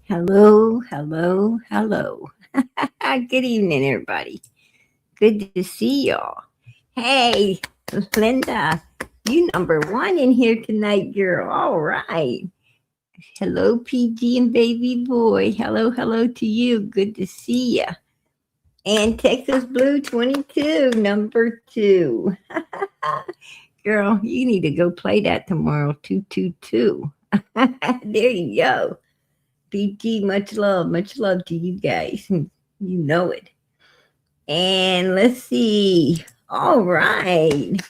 Hello, hello, hello. Good evening, everybody. Good to see y'all. Hey, Linda, you number one in here tonight, girl. All right. Hello, PG and baby boy. Hello, hello to you. Good to see ya. And Texas Blue 22, number two. Girl, you need to go play that tomorrow. 222. There you go. PG, much love to you guys. You know it. And let's see. All right.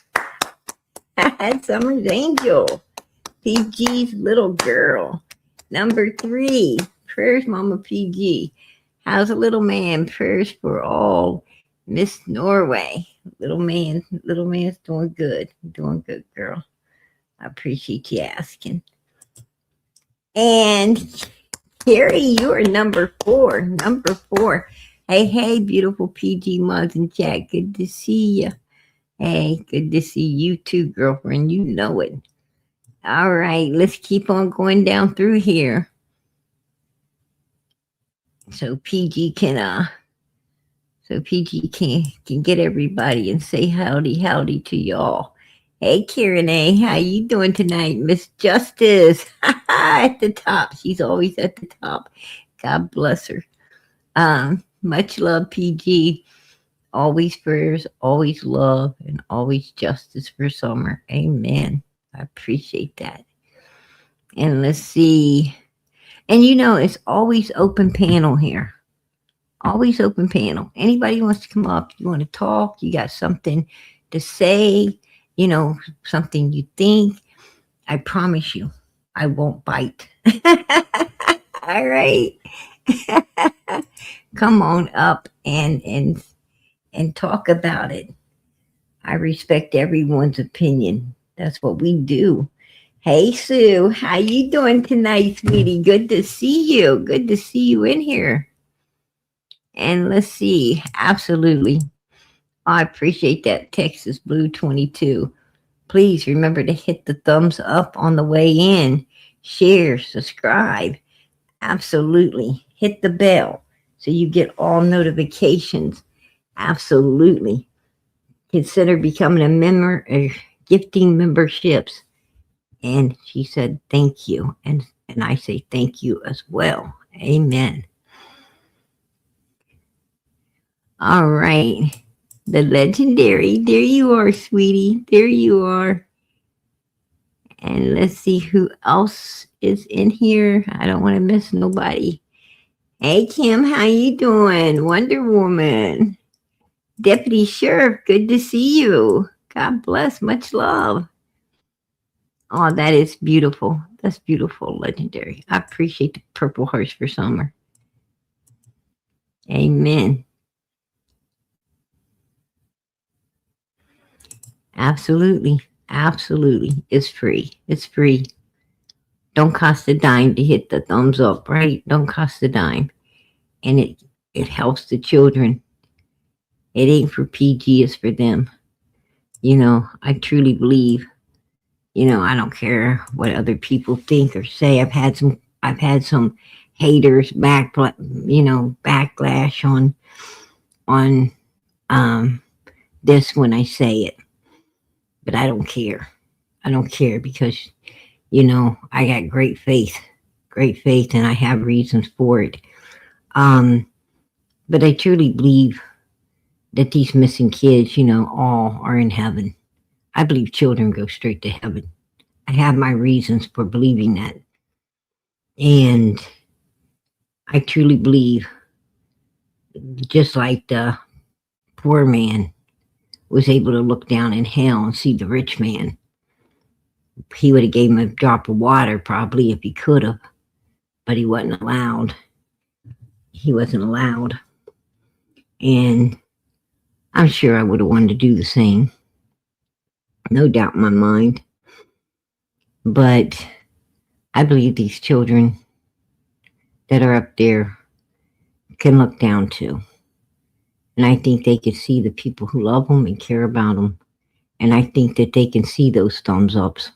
Summer's Angel. PG's little girl. Number three. Prayers, Mama PG. How's a little man? Prayers for all. Miss Norway. Little man's doing good. Doing good, girl. I appreciate you asking. And Carrie, you are number four. Number four. Hey, beautiful PG Mugs and Jack. Good to see you. Hey, good to see you too, girlfriend. You know it. All right, let's keep on going down through here. So PG can get everybody and say howdy to y'all. Hey, Karen A, how you doing tonight? Miss Justice at the top. She's always at the top. God bless her. Much love, PG. Always prayers, always love, and always justice for Summer. Amen. I appreciate that. And let's see. And it's always open panel here. Always open panel. Anybody wants to come up, you want to talk, you got something to say, something you think, I promise you, I won't bite. All right. Come on up and talk about it. I respect everyone's opinion. That's what we do. Hey Sue, how you doing tonight, sweetie? Good to see you. Good to see you in here. And let's see. Absolutely. I appreciate that, Texas Blue 22. Please remember to hit the thumbs up on the way in. Share, subscribe. Absolutely. Hit the bell so you get all notifications. Absolutely. Consider becoming a member or gifting memberships. And she said, thank you. And I say thank you as well. Amen. All right. The legendary. There you are, sweetie. There you are. And let's see who else is in here. I don't want to miss nobody. Hey, Kim, how you doing? Wonder Woman. Deputy Sheriff, good to see you. God bless. Much love. Oh, that is beautiful. That's beautiful, legendary. I appreciate the purple hearts for Summer. Amen. Absolutely. Absolutely. It's free. It's free. Don't cost a dime to hit the thumbs up, right? Don't cost a dime. And it helps the children. It ain't for PG, it's for them. I truly believe, I don't care what other people think or say. I've had some haters backlash on this when I say it. But I don't care. I don't care because I got great faith, and I have reasons for it. But I truly believe that these missing kids, all are in heaven. I believe children go straight to heaven. I have my reasons for believing that. And I truly believe, just like the poor man was able to look down in hell and see the rich man, he would have gave him a drop of water probably if he could have, but he wasn't allowed. And I'm sure I would have wanted to do the same. No doubt in my mind. But I believe these children that are up there can look down too. And I think they can see the people who love them and care about them. And I think that they can see those thumbs ups.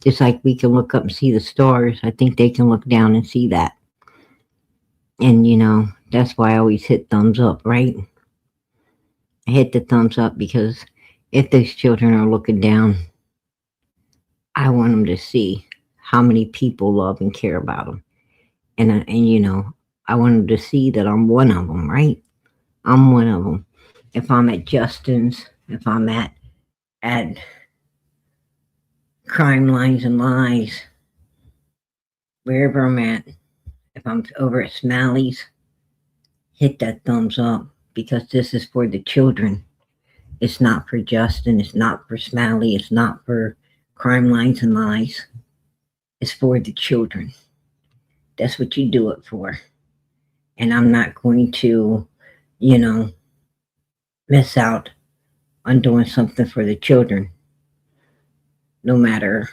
Just like we can look up and see the stars, I think they can look down and see that. And that's why I always hit thumbs up, right? I hit the thumbs up because if those children are looking down, I want them to see how many people love and care about them. And I want them to see that I'm one of them, right? I'm one of them. If I'm at Justin's, if I'm at Crime Lines and Lies, wherever I'm at, if I'm over at Smalley's, hit that thumbs up because this is for the children. It's not for Justin. It's not for Smalley. It's not for Crime Lines and Lies. It's for the children. That's what you do it for. And I'm not going to, you know, miss out on doing something for the children, no matter,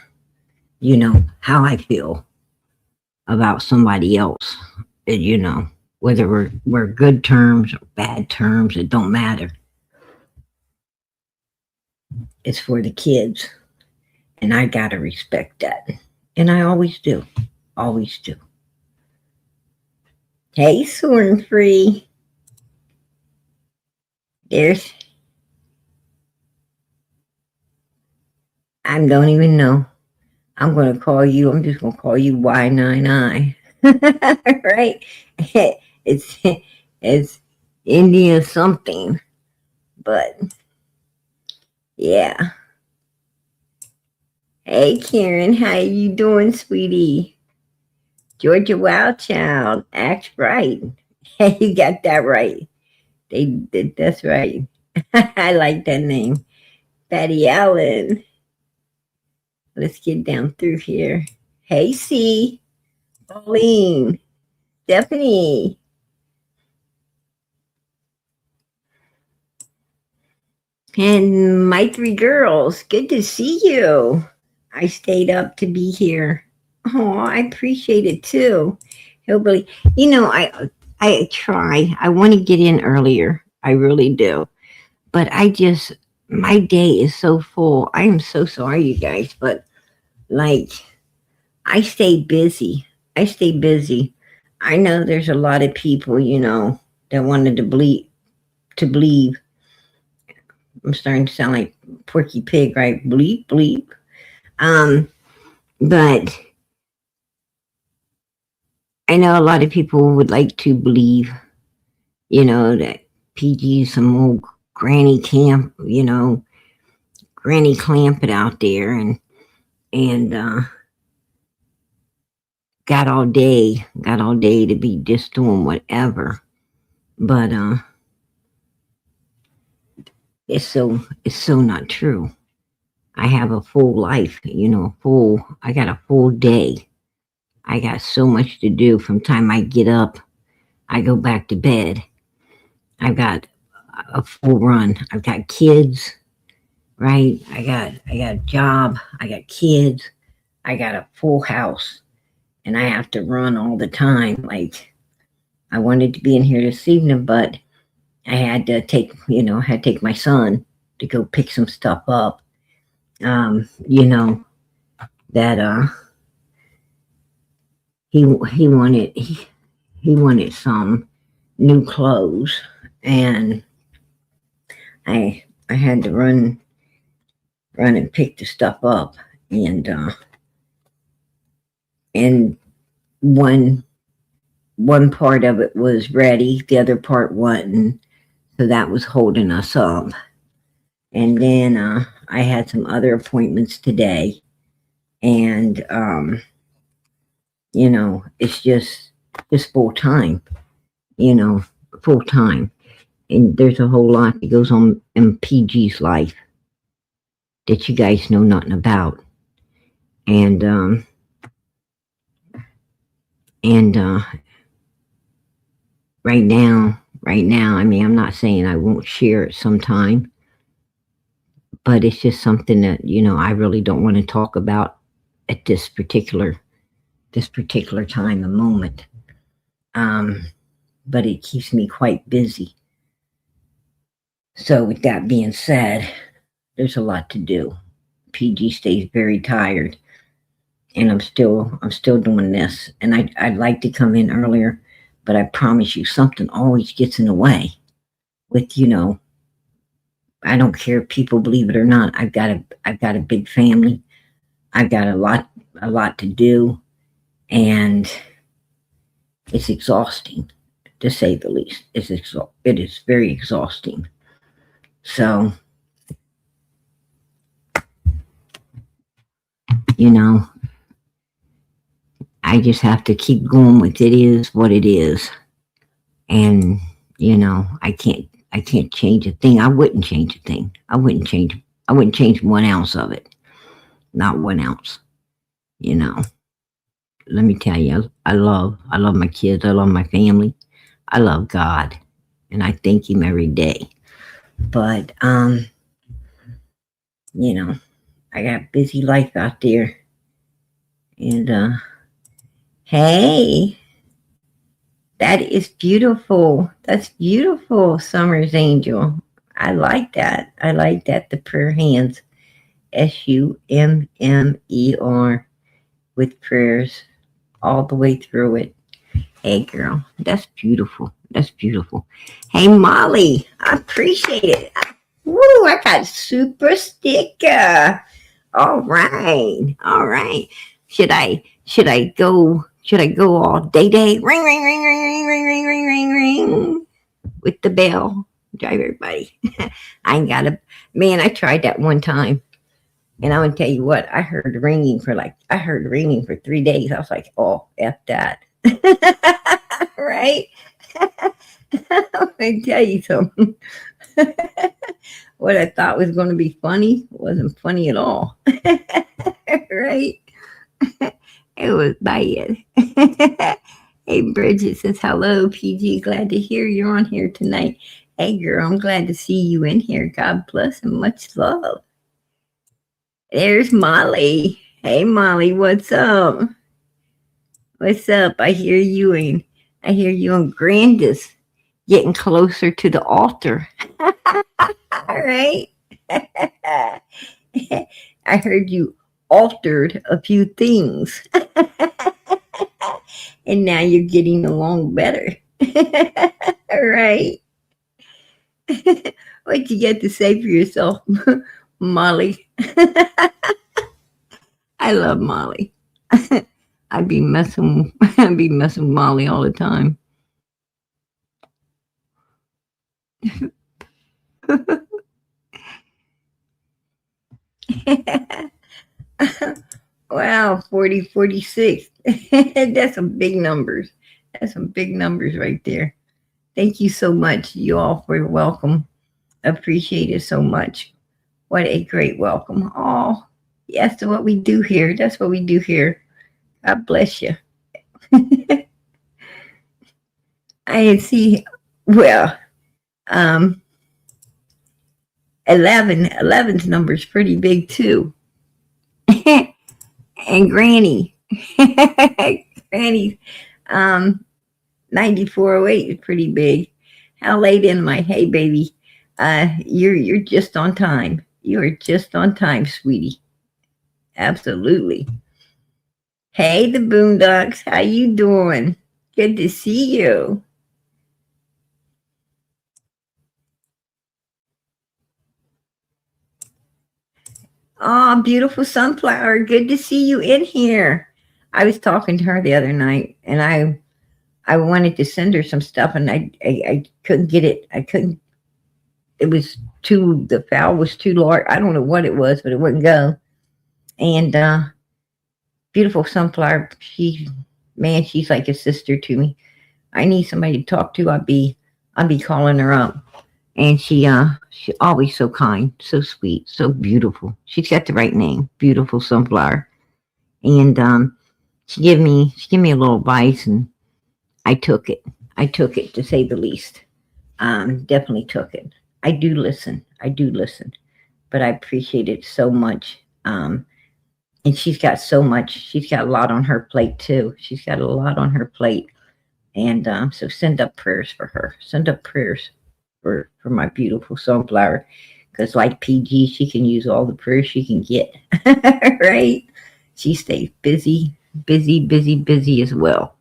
how I feel about somebody else. Whether we're good terms or bad terms, it don't matter. It's for the kids. And I gotta respect that. And I always do. Always do. Hey, Sorn Free. I don't even know. I'm just going to call you Y99. Right? It's, it's India something. But, yeah. Hey, Karen, how you doing, sweetie? Georgia Wild Child, act right. Hey, you got that right. That's right. I like that name. Patty Allen. Let's get down through here. Hey, C. Pauline. Stephanie. And my three girls. Good to see you. I stayed up to be here. Oh, I appreciate it too. Hillbilly. I try. I want to get in earlier. I really do. But my day is so full. I am so sorry, you guys, but like, I stay busy. I stay busy. I know there's a lot of people, that wanted to believe. I'm starting to sound like Porky Pig, right? Bleep, bleep. But I know a lot of people would like to believe, that PG is some old granny camp, granny clamping out there and got all day to be just doing whatever. But it's so not true. I have a full life, I got a full day. I got so much to do from time I get up, I go back to bed. I've got a full run. I've got kids, right? I got a job, I got kids, I got a full house, and I have to run all the time. Like, I wanted to be in here this evening, but I had to take my son to go pick some stuff up. That he wanted some new clothes, and I had to run and pick the stuff up, and one part of it was ready, the other part wasn't, so that was holding us up. And then I had some other appointments today, and it's just full time, full time. And there's a whole lot that goes on in PG's life that you guys know nothing about. And right now, I mean, I'm not saying I won't share it sometime, but it's just something that, I really don't want to talk about at this particular time and moment. But it keeps me quite busy. So with that being said, there's a lot to do. PG stays very tired, and I'm still doing this, and I'd like to come in earlier, But I promise you, something always gets in the way with, I don't care if people believe it or not. I've got a big family. I've got a lot to do, and it's exhausting, to say the least. It is very exhausting. So, you know, I just have to keep going with it is what it is. And, I can't change a thing. I wouldn't change a thing. I wouldn't change 1 ounce of it. Not 1 ounce. You know. Let me tell you, I love my kids, I love my family, I love God, and I thank him every day. But you know, I got busy life out there. And hey, that is beautiful. That's beautiful, Summer's Angel. I like that. I like that. The prayer hands. SUMMER, with prayers all the way through it. Hey, girl, that's beautiful. That's beautiful. Hey, Molly, I appreciate it. Woo, I got super sticker. All right, all right. Should I go all day? Ring, ring, ring, ring, ring, ring, ring, ring, ring, ring, with the bell. Drive everybody. I ain't got a man. I tried that one time. And I'm gonna tell you what, I heard ringing for 3 days. I was like, oh, F that. Right? I'm gonna tell you something. What I thought was gonna be funny wasn't funny at all. Right? It was bad. Hey, Bridget says, hello, PG. Glad to hear you're on here tonight. Hey, girl, I'm glad to see you in here. God bless and much love. There's Molly. Hey, Molly, what's up? What's up? I hear you and Grandis getting closer to the altar. All right. I heard you altered a few things. And now you're getting along better. All right. What you get to say for yourself, Molly? I love Molly. I'd be messing with Molly all the time. Wow, 40, 46. That's some big numbers. That's some big numbers right there. Thank you so much, you all, for your welcome. Appreciate it so much. What a great welcome. Oh, yes, that's what we do here. That's what we do here. God bless you. I see. Well, 11's number is pretty big too. And Granny. Granny's 9408 is pretty big. How late am I? Hey, baby. You're just on time. You are just on time, sweetie. Absolutely. Hey, the Boondocks. How you doing? Good to see you. Oh, beautiful sunflower. Good to see you in here. I was talking to her the other night, and I wanted to send her some stuff, and I couldn't get it. I couldn't. It was the file was too large. I don't know what it was, but it wouldn't go. And beautiful sunflower. She's like a sister to me. I need somebody to talk to. I'll be calling her up. And she always so kind, so sweet, so beautiful. She's got the right name, beautiful sunflower. And she gave me a little advice, and I took it. I took it, to say the least. Definitely took it. I do listen, but I appreciate it so much. And she's got so much. She's got a lot on her plate too. She's got a lot on her plate. And so send up prayers for her. Send up prayers for my beautiful sunflower, because like PG, she can use all the prayers she can get. Right? She stays busy as well.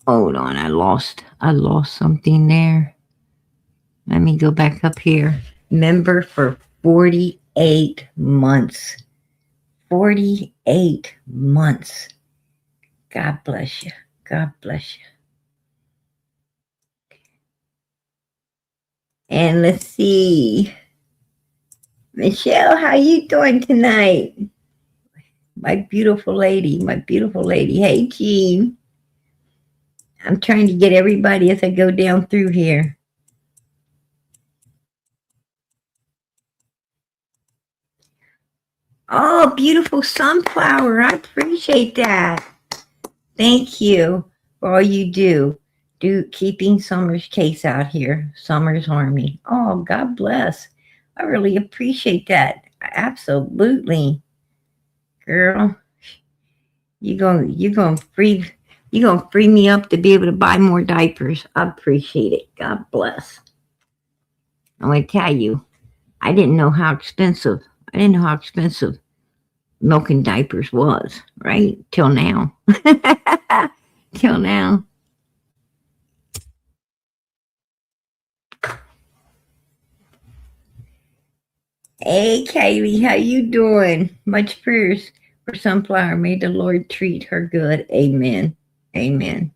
Hold on, I lost something there. Let me go back up here. Member for 48 months. 48 months. God bless you. God bless you. And let's see. Michelle, how you doing tonight? My beautiful lady, my beautiful lady. Hey, Jean. I'm trying to get everybody as I go down through here. Oh, beautiful sunflower. I appreciate that. Thank you for all you do. Keeping Summer's case out here. Summer's Army. Oh, God bless. I really appreciate that. Absolutely. Girl, you gonna free me up to be able to buy more diapers. I appreciate it. God bless. I'm gonna tell you, I didn't know how expensive milk and diapers was, right? Till now. Till now. Hey, Kaylee, how you doing? Much prayers for Sunflower. May the Lord treat her good. Amen. Amen.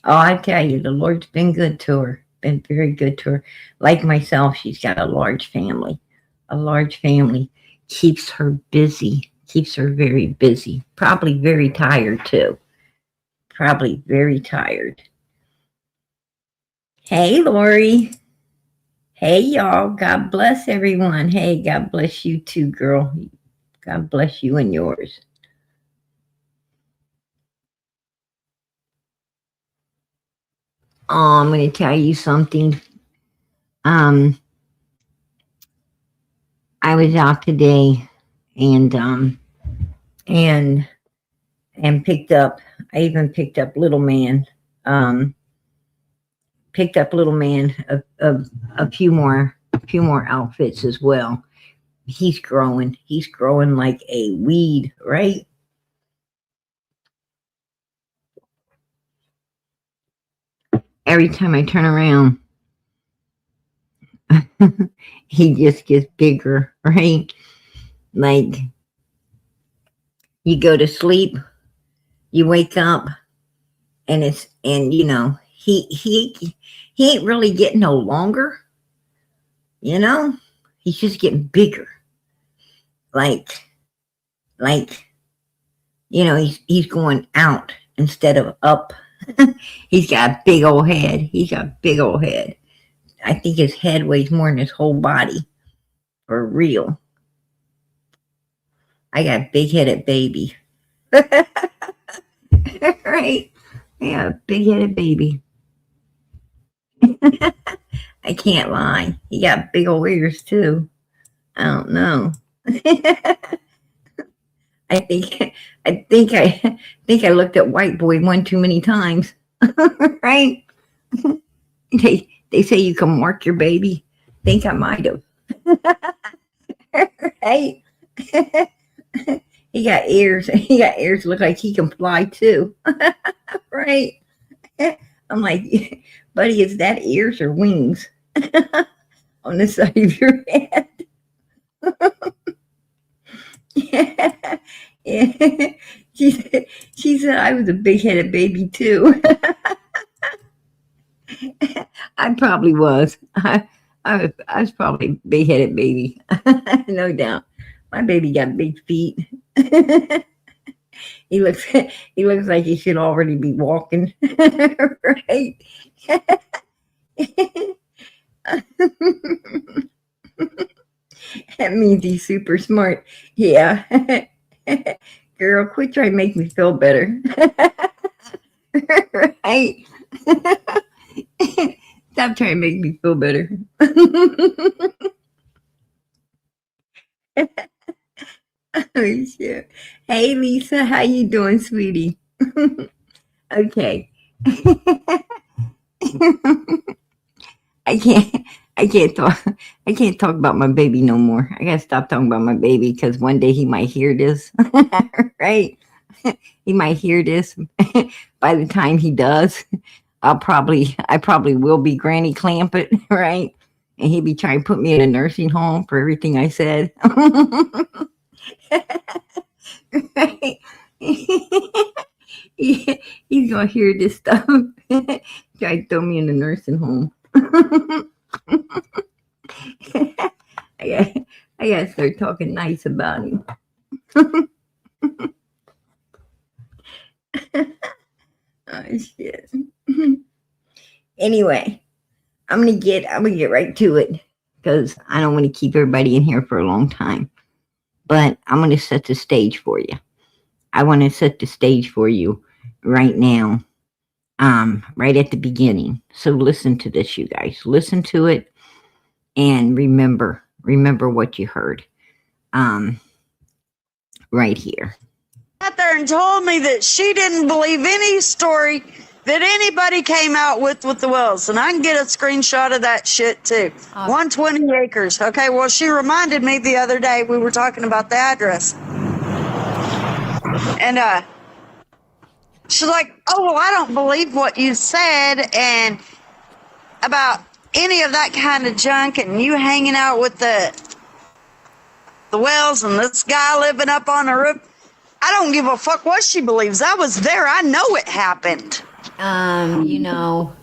Oh, I tell you, the Lord's been good to her. Been very good to her. Like myself, she's got a large family. A large family keeps her busy. Keeps her very busy. Probably very tired too. Probably very tired. Hey, Lori. Hey, y'all. God bless everyone. Hey, God bless you too, girl. God bless you and yours. Oh, I'm going to tell you something. I was out today and picked up. I even picked up little man. Picked up little man a few more outfits as well. He's growing like a weed, right? Every time I turn around, he just gets bigger, right? Like you go to sleep, you wake up, and he ain't really getting no longer, he's just getting bigger. Like he's going out instead of up. He's got a big old head. I think his head weighs more than his whole body. For real. I got a big-headed baby. Right? Yeah, a big-headed baby. I can't lie. He got big old ears too. I don't know. I think I looked at White Boy one too many times. Right? They say you can mark your baby. Think I might have. Right? He got ears. He got ears. Look like he can fly too. Right? I'm like, buddy, is that ears or wings on the side of your head? Yeah. Yeah. She said I was a big-headed baby too. I probably was. I was probably a big-headed baby. No doubt. My baby got big feet. He looks like he should already be walking. Right? That means he's super smart. Yeah. Girl, quit trying to make me feel better. Right? Stop trying to make me feel better. Oh, shit. Hey, Lisa, how you doing, sweetie? Okay. I can't. I can't talk. I can't talk about my baby no more. I gotta stop talking about my baby because one day he might hear this, right? he might hear this. By the time he does, I probably will be Granny Clampett, right? And he'd be trying to put me in a nursing home for everything I said. Right? He's gonna hear this stuff. Try to throw me in a nursing home. I got, I gotta start talking nice about him. Oh shit. Anyway, I'm gonna get right to it because I don't want to keep everybody in here for a long time. But I'm gonna set the stage for you. I want to set the stage for you right now, right at the beginning. So listen to this, you guys. Listen to it and remember what you heard. Right here. Out there and told me that she didn't believe any story that anybody came out with the wells, and I can get a screenshot of that shit too. 120 acres. Okay, well, she reminded me the other day we were talking about the address, and she's like, "Oh, well, I don't believe what you said and about any of that kind of junk, and you hanging out with the wells and this guy living up on the roof." I don't give a fuck what she believes. I was there. I know it happened. You know,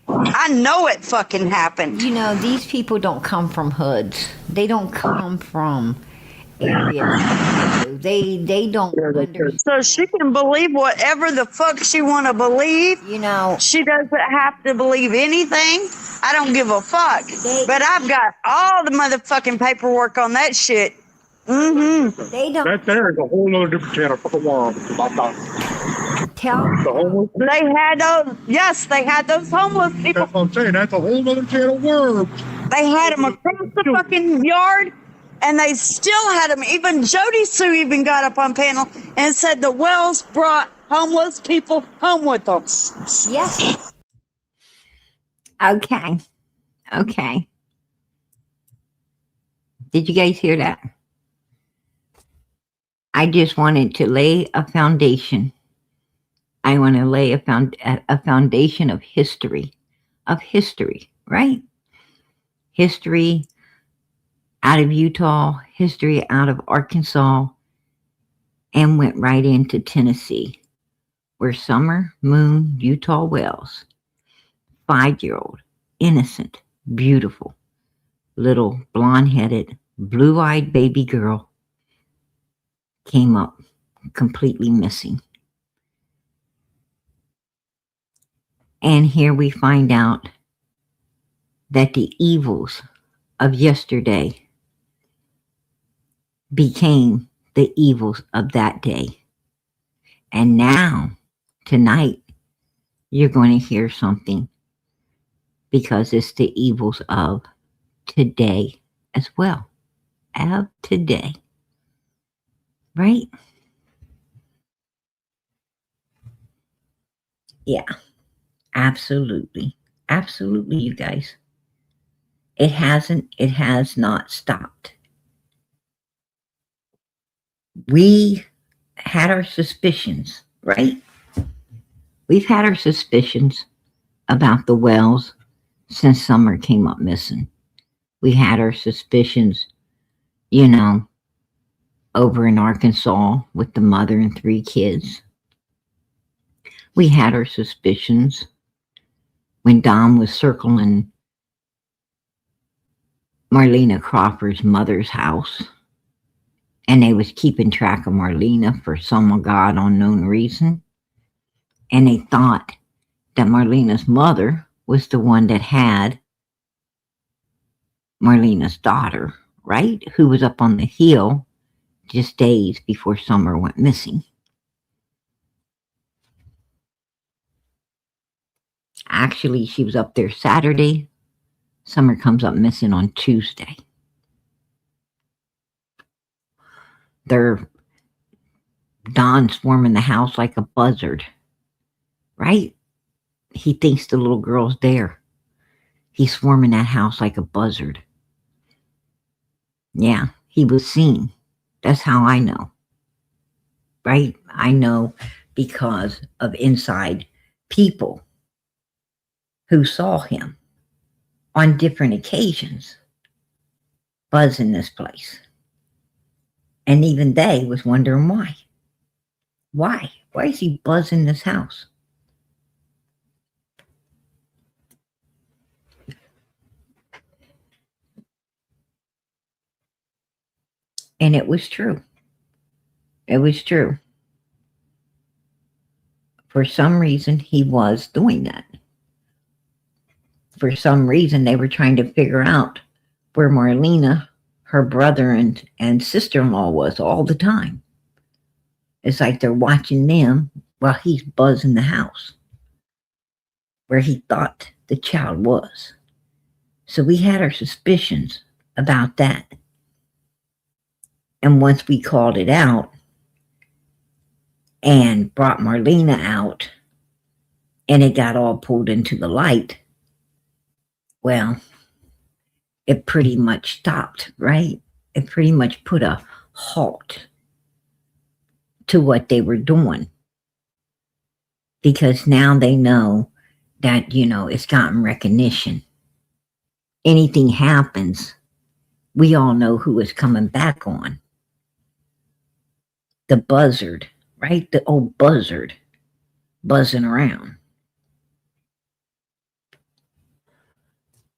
I know it fucking happened. You know, these people don't come from hoods. They don't come from areas. They don't understand. So she can believe whatever the fuck she want to believe. You know, she doesn't have to believe anything. I don't give a fuck. But I've got all the motherfucking paperwork on that shit. Mm-hmm. They don't. That there is a whole other different channel for the world. Tell the homeless. They had those. Yes, they had those homeless people. That's what I'm saying. That's a whole other channel of worms. They had them across the fucking yard, and they still had them. Even Jody Sue even got up on panel and said the wells brought homeless people home with them. Yes. Okay. Did you guys hear that? I just wanted to lay a foundation. I want to lay a foundation of history, right? History out of Utah, history out of Arkansas, and went right into Tennessee, where Summer Moon Utah Wells, 5-year-old, innocent, beautiful, little blonde-headed, blue-eyed baby girl came up completely missing. And here we find out that the evils of yesterday became the evils of that day. And now, tonight, you're going to hear something because it's the evils of today as well. Of today. Right? Yeah. Absolutely, you guys. It has not stopped. We had our suspicions, right? We've had our suspicions about the wells since Summer came up missing. We had our suspicions, over in Arkansas with the mother and 3 kids. We had our suspicions when Dom was circling Marlena Crawford's mother's house, and they was keeping track of Marlena for some God unknown reason, and they thought that Marlena's mother was the one that had Marlena's daughter, right? Who was up on the hill just days before Summer went missing. Actually, she was up there Saturday. Summer comes up missing on Tuesday. Don's swarming the house like a buzzard, right? He thinks the little girl's there. He's swarming that house like a buzzard. Yeah, he was seen. That's how I know, right? I know because of inside people who saw him on different occasions buzzing this place. And even they was wondering why. Why? Why is he buzzing this house? And it was true. It was true. For some reason, he was doing that. For some reason, they were trying to figure out where Marlena, her brother and sister-in-law was all the time. It's like they're watching them while he's buzzing the house where he thought the child was. So we had our suspicions about that. And once we called it out and brought Marlena out and it got all pulled into the light, well, it pretty much stopped, right? It pretty much put a halt to what they were doing. Because now they know that, it's gotten recognition. Anything happens, we all know who is coming back on. The buzzard, right? The old buzzard buzzing around.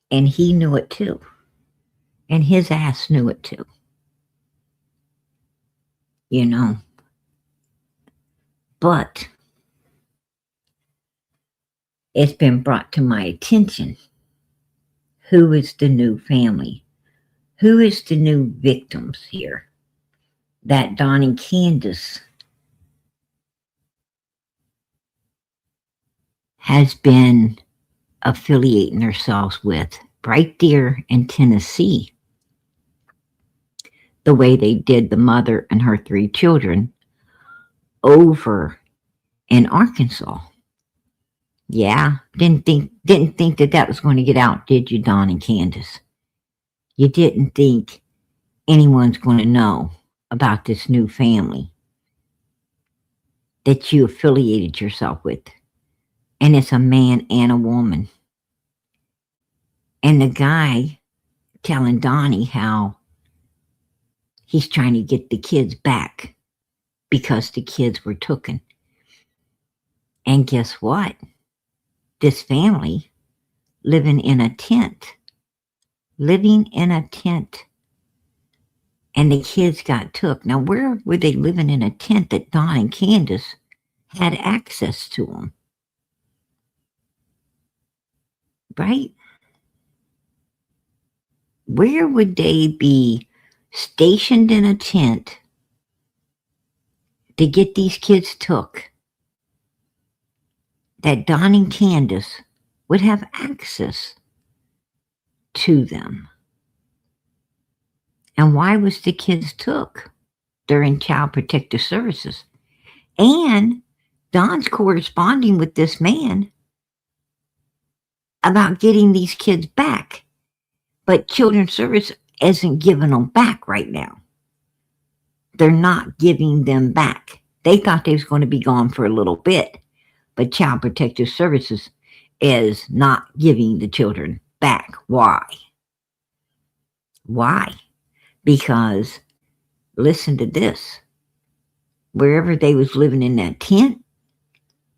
And he knew it too. And his ass knew it too. But it's been brought to my attention. Who is the new family? Who is the new victims here? That Don and Candace has been affiliating themselves with right there in Tennessee. The way they did the mother and her 3 children over in Arkansas. Yeah, didn't think that was going to get out, did you, Don and Candace? You didn't think anyone's going to know about this new family that you affiliated yourself with. And it's a man and a woman. And the guy telling Donnie how he's trying to get the kids back because the kids were taken. And guess what? This family living in a tent. And the kids got took. Now, where were they living in a tent that Don and Candace had access to them? Right? Where would they be stationed in a tent to get these kids took that Don and Candace would have access to them? And why was the kids took during Child Protective Services? And Don's corresponding with this man about getting these kids back. But Children's Service isn't giving them back right now. They're not giving them back. They thought they was going to be gone for a little bit. But Child Protective Services is not giving the children back. Why? Why? Because, listen to this, wherever they was living in that tent,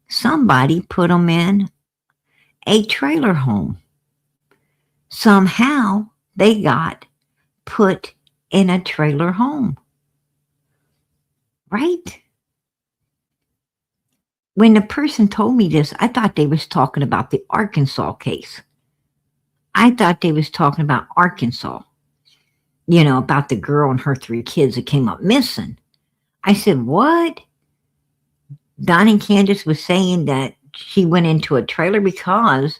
somebody put them in a trailer home. Somehow they got put in a trailer home. Right? When the person told me this, I thought they was talking about the Arkansas case. I thought they was talking about Arkansas. About the girl and her 3 kids that came up missing. I said, what? Don and Candace was saying that she went into a trailer because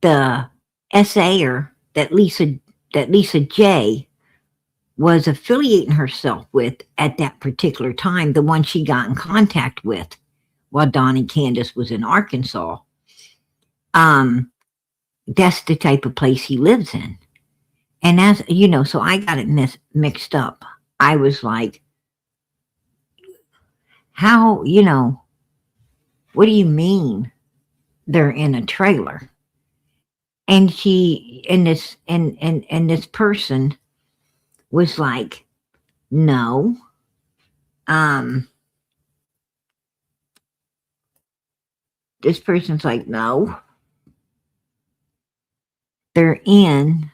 the SAer that Lisa J was affiliating herself with at that particular time, the one she got in contact with while Don and Candace was in Arkansas. That's the type of place he lives in. And as you know, so I got it mixed up. I was like, how, what do you mean they're in a trailer? And this person was like, no. This person's like, no. They're in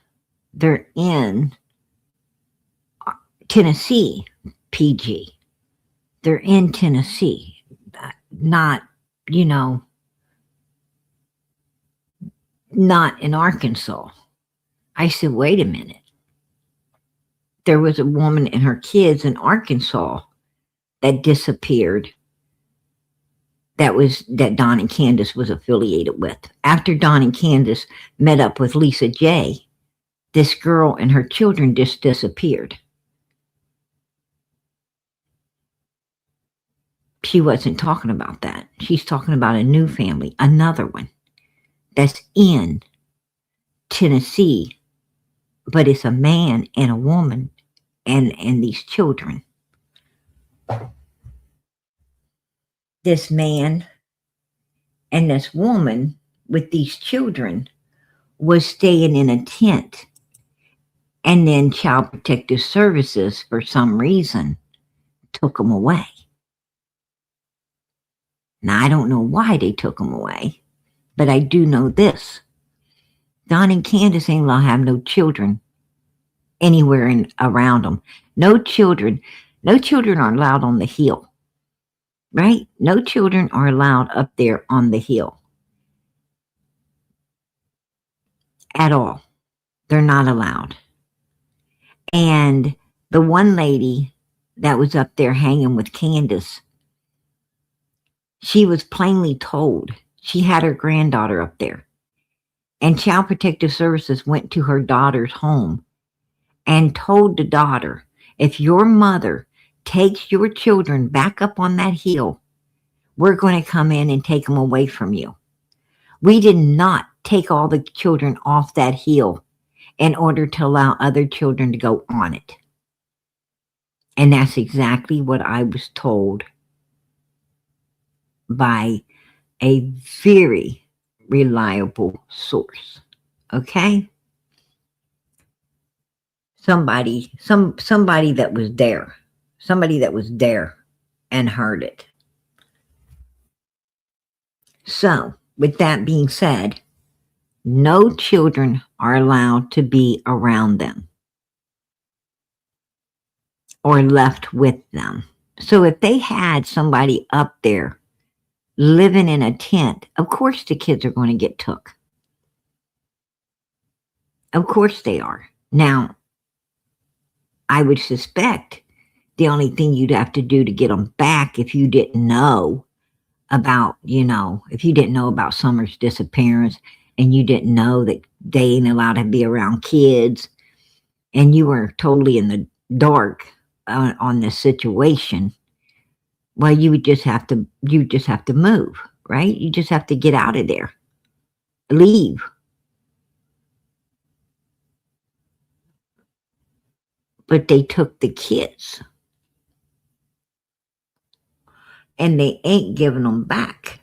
Tennessee, PG. They're in Tennessee, not, not in Arkansas. I said, wait a minute. There was a woman and her kids in Arkansas that disappeared that Don and Candace was affiliated with. After Don and Candace met up with Lisa J., this girl and her children just disappeared. She wasn't talking about that. She's talking about a new family, another one that's in Tennessee, but it's a man and a woman and these children. This man and this woman with these children was staying in a tent, and then Child Protective Services, for some reason, took them away. Now, I don't know why they took them away, but I do know this. Don and Candace ain't allowed to have no children anywhere around them. No children are allowed on the hill, right? No children are allowed up there on the hill at all. They're not allowed. And the one lady that was up there hanging with Candace, she was plainly told, she had her granddaughter up there. And Child Protective Services went to her daughter's home and told the daughter, if your mother takes your children back up on that hill, we're going to come in and take them away from you. We did not take all the children off that hill in order to allow other children to go on it. And that's exactly what I was told by a very reliable source. Okay? Somebody that was there. Somebody that was there and heard it. So, with that being said, no children are allowed to be around them or left with them. So if they had somebody up there living in a tent, of course the kids are going to get took. Of course they are. Now, I would suspect the only thing you'd have to do to get them back, if you didn't know about, if you didn't know about Summer's disappearance and you didn't know that they ain't allowed to be around kids and you were totally in the dark on this situation, well, you just have to move, right? You just have to get out of there. Leave. But they took the kids. And they ain't giving them back.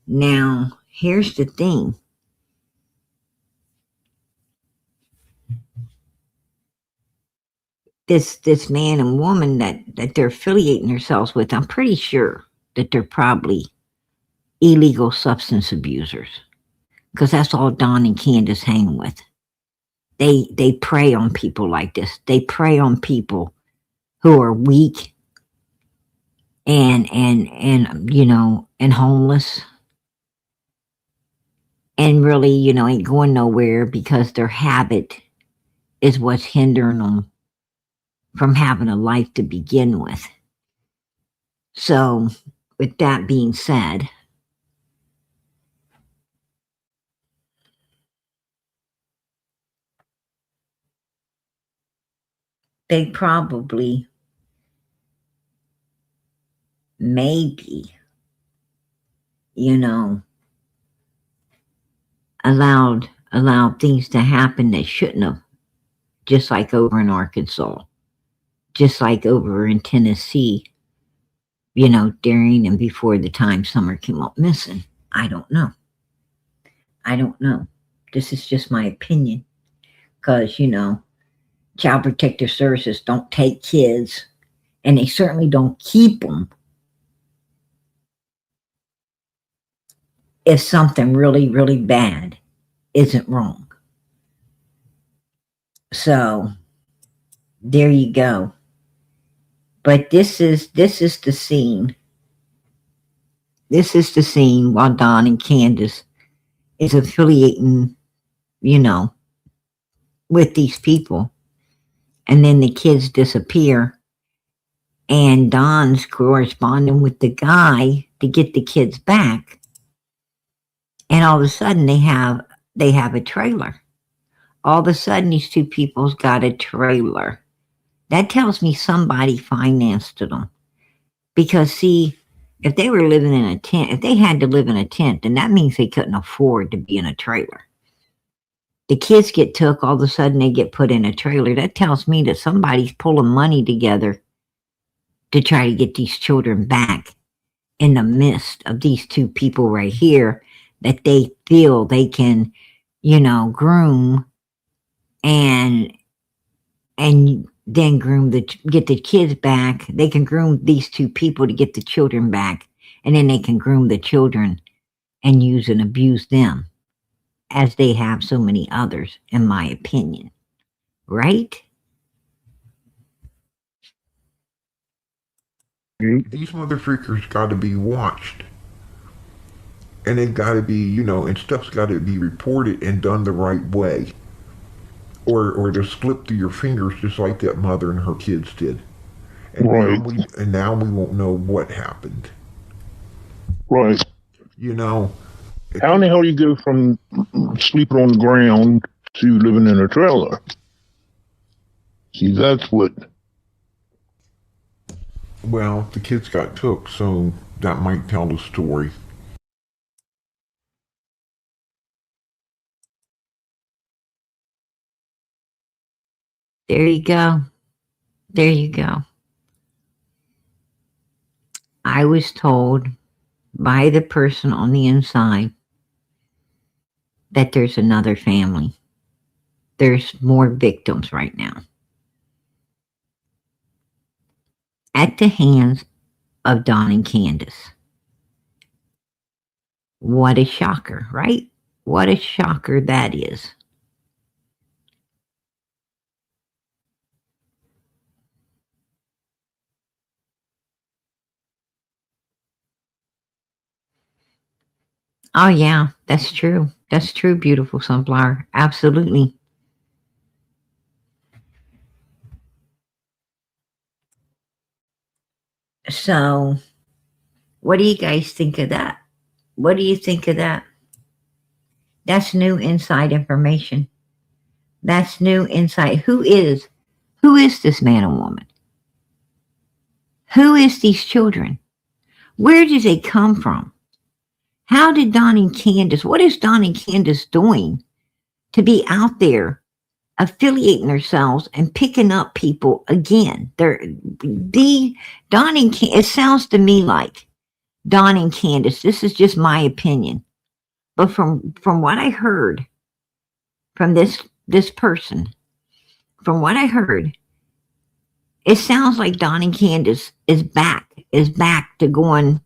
Now, here's the thing. This man and woman that they're affiliating themselves with, I'm pretty sure that they're probably illegal substance abusers. Because that's all Don and Candace hang with. They prey on people like this. They prey on people who are weak and homeless. And really, ain't going nowhere because their habit is what's hindering them from having a life to begin with. So, with that being said, they probably, maybe, allowed things to happen that shouldn't have just like over in Arkansas, just like over in Tennessee, during and before the time Summer came up missing. I don't know. I don't know. This is just my opinion. Because, Child Protective Services don't take kids, and they certainly don't keep them if something really, really bad isn't wrong. So there you go. But this is the scene. This is the scene while Don and Candace is affiliating, with these people. And then the kids disappear. And Don's corresponding with the guy to get the kids back. And all of a sudden they have a trailer. All of a sudden these two people's got a trailer. That tells me somebody financed them. Because see, if they were living in a tent, if they had to live in a tent, then that means they couldn't afford to be in a trailer. The kids get took, all of a sudden they get put in a trailer. That tells me that somebody's pulling money together to try to get these children back in the midst of these two people right here that they feel they can, groom and then get the kids back. They can groom these two people to get the children back, and then they can groom the children and use and abuse them, as they have so many others, in my opinion. Right? These motherfuckers got to be watched. And it got to be, and stuff's got to be reported and done the right way. Or just slip through your fingers just like that mother and her kids did. And Right. now we won't know what happened. Right. How in the hell you go from sleeping on the ground to living in a trailer? See, that's what. Well, the kids got took, so that might tell the story. There you go. There you go. I was told by the person on the inside that there's another family. There's more victims right now at the hands of Don and Candace. What a shocker, right? What a shocker that is. Oh, yeah, that's true. That's true, beautiful sunflower. Absolutely. So, what do you guys think of that? What do you think of that? That's new inside information. That's new insight. Who is this man and woman? Who is these children? Where did they come from? How did Don and Candace, what is Don and Candace doing to be out there affiliating themselves and picking up people again? It sounds to me like Don and Candace, this is just my opinion, but from what I heard from this person, from what I heard, it sounds like Don and Candace is back to going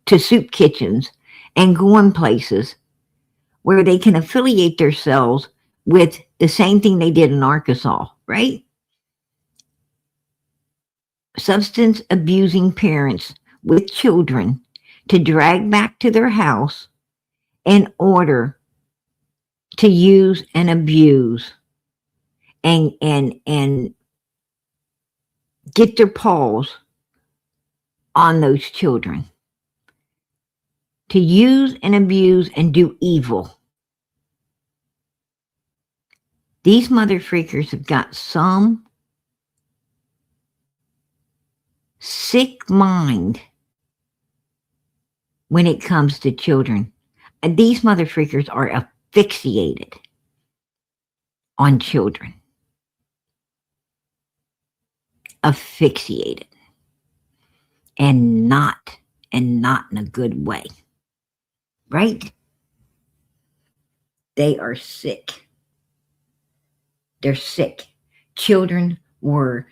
to soup kitchens and going places where they can affiliate themselves with the same thing they did in Arkansas, right? Substance abusing parents with children to drag back to their house in order to use and abuse and get their paws on those children. To use and abuse and do evil. These mother freakers have got some sick mind when it comes to children. And these mother freakers are asphyxiated on children. asphyxiated, and not in a good way, right? They are sick. They're sick. Children went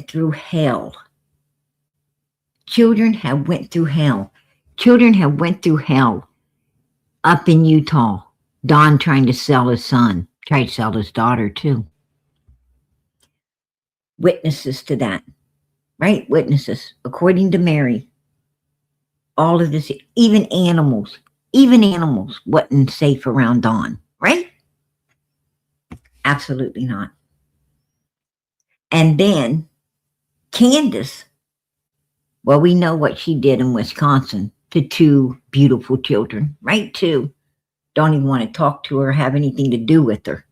through hell. Children have went through hell. Children have went through hell up in Utah. Don trying to sell his son, tried to sell his daughter too. Witnesses to that, right? Witnesses, according to Mary. All of this, even animals wasn't safe around Don, right? Absolutely not. And then Candace, well, we know what she did in Wisconsin to two beautiful children, right? Two. Don't even want to talk to her, have anything to do with her.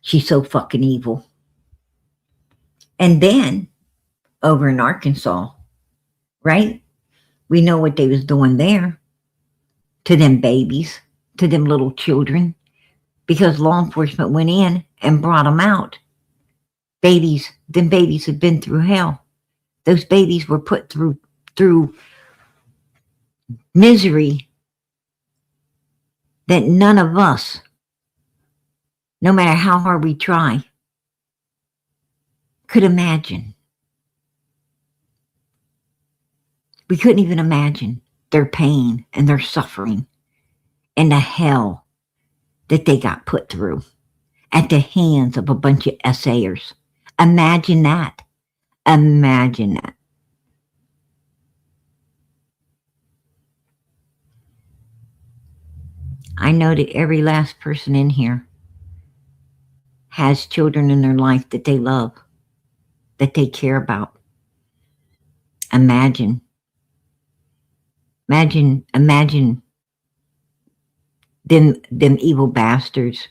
She's so fucking evil. And then over in Arkansas, right? We know what they was doing there to them babies, to them little children, because law enforcement went in and brought them out. Them babies had been through hell. Those babies were put through misery that none of us, no matter how hard we try, could imagine. We couldn't even imagine their pain and their suffering and the hell that they got put through at the hands of a bunch of SAers. Imagine that. Imagine that. I know that every last person in here has children in their life that they love, that they care about. Imagine them evil bastards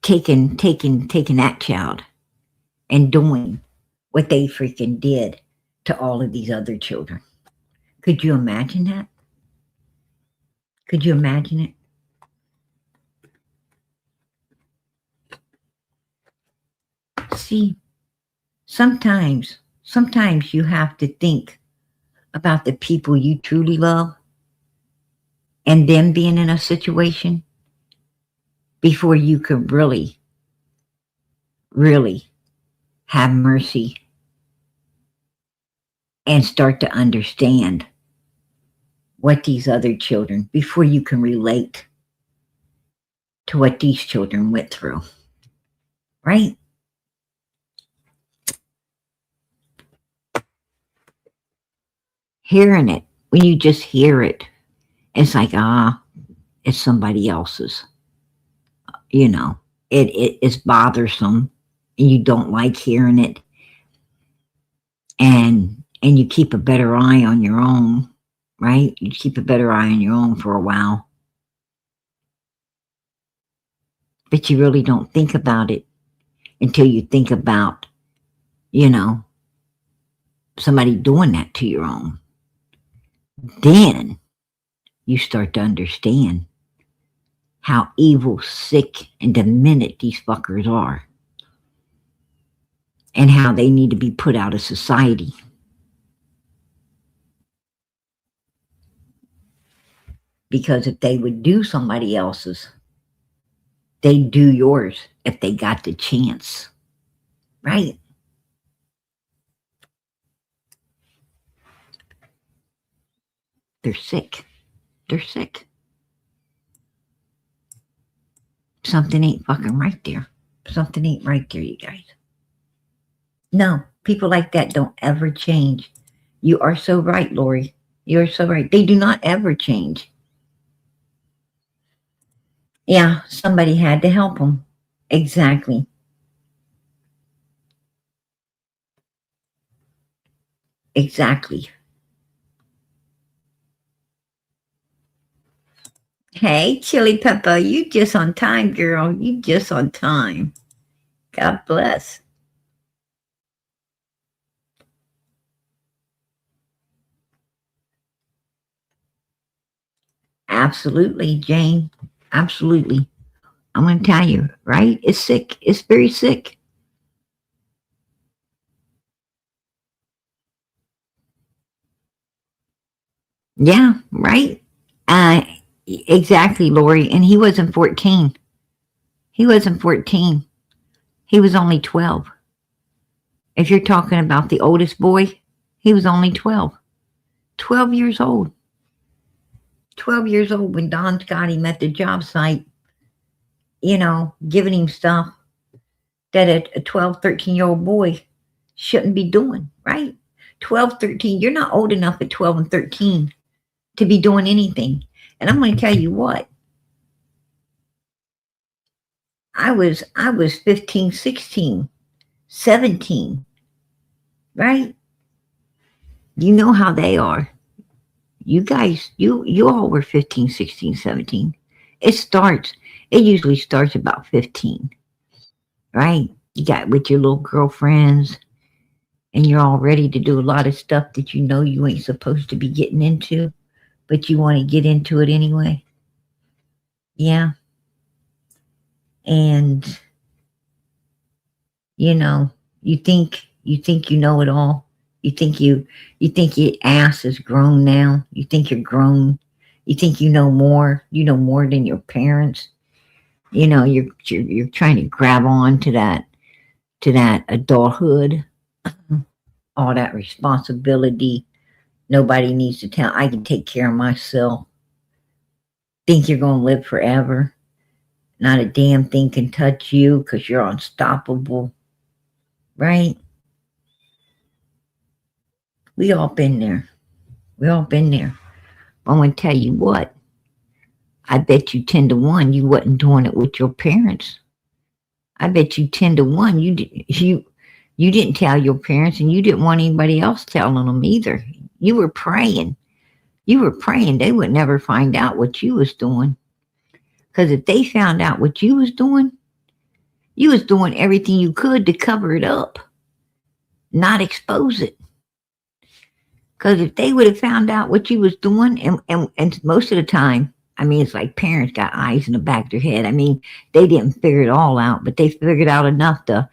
taking that child and doing what they freaking did to all of these other children. Could you imagine that? Could you imagine it? See, sometimes you have to think about the people you truly love and them being in a situation before you could really have mercy and start to understand what these other children, before you can relate to what these children went through, right? Hearing it, when you just hear it, it's like, it's somebody else's. You know, it is bothersome and you don't like hearing it. And you keep a better eye on your own, right? You keep a better eye on your own for a while. But you really don't think about it until you think about, somebody doing that to your own. Then you start to understand how evil, sick, and demented these fuckers are. And how they need to be put out of society. Because if they would do somebody else's, they'd do yours if they got the chance. Right? They're sick. They're sick. Something ain't fucking right there. Something ain't right there, you guys. No, people like that don't ever change. You are so right, Lori. You're so right. They do not ever change. Yeah, somebody had to help them. Exactly. Exactly. Hey, Chili Pepper, you just on time, girl. You just on time. God bless. Absolutely, Jane. Absolutely. I'm going to tell you, right? It's sick. It's very sick. Yeah, right? Exactly, Lori. And he wasn't 14. He wasn't 14. He was only 12. If you're talking about the oldest boy, he was only 12. 12 years old. 12 years old when Don's got him at the job site, giving him stuff that a 12, 13-year-old boy shouldn't be doing, right? 12, 13, you're not old enough at 12 and 13 to be doing anything. And I'm going to tell you what, I was 15, 16, 17, right? You know how they are. You guys, you all were 15, 16, 17. It usually starts about 15, right? You got with your little girlfriends and you're all ready to do a lot of stuff that you know you ain't supposed to be getting into, but you want to get into it anyway. Yeah. And you think you know it all. You think your ass is grown now. You think you're grown. You think you know more. You know more than your parents. You're trying to grab on to that adulthood, all that responsibility. Nobody needs to tell. I can take care of myself. Think you're going to live forever. Not a damn thing can touch you because you're unstoppable. Right? We all been there. I'm going to tell you what. I bet you 10 to 1 you wasn't doing it with your parents. I bet you 10 to 1 you didn't tell your parents and you didn't want anybody else telling them either. You were praying. They would never find out what you was doing. Because if they found out what you was doing everything you could to cover it up, not expose it. Because if they would have found out what you was doing, and most of the time, I mean, it's like parents got eyes in the back of their head. I mean, they didn't figure it all out, but they figured out enough to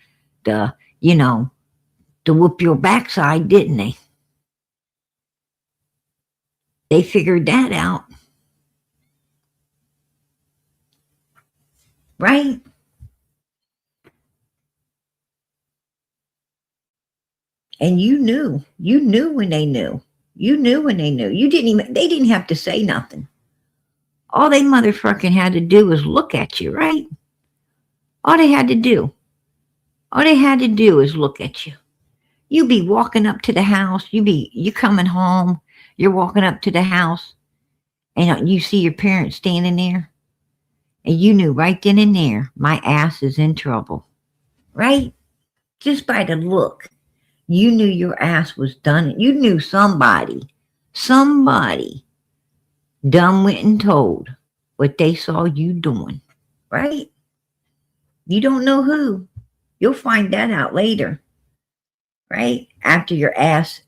whoop your backside, didn't they? They figured that out. Right? And you knew when they knew. They didn't have to say nothing. All they motherfucking had to do was look at you, right? All they had to do is look at you. You be walking up to the house, you coming home, you're walking up to the house, and you see your parents standing there, and you knew right then and there, my ass is in trouble, right? Just by the look, you knew your ass was done. You knew somebody done went and told what they saw you doing, right? You don't know who. You'll find that out later, right? After your ass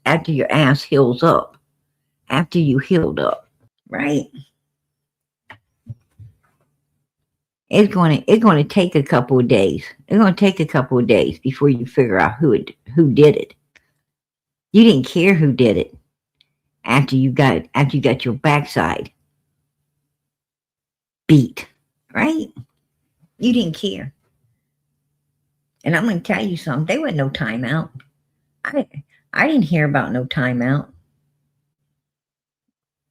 heals up, after you healed up, right? It's going to take a couple of days. It's going to take a couple of days before you figure out who did it. You didn't care who did it after you got your backside beat, right? You didn't care. And I'm going to tell you something. There wasn't no timeout. I didn't hear about no timeout.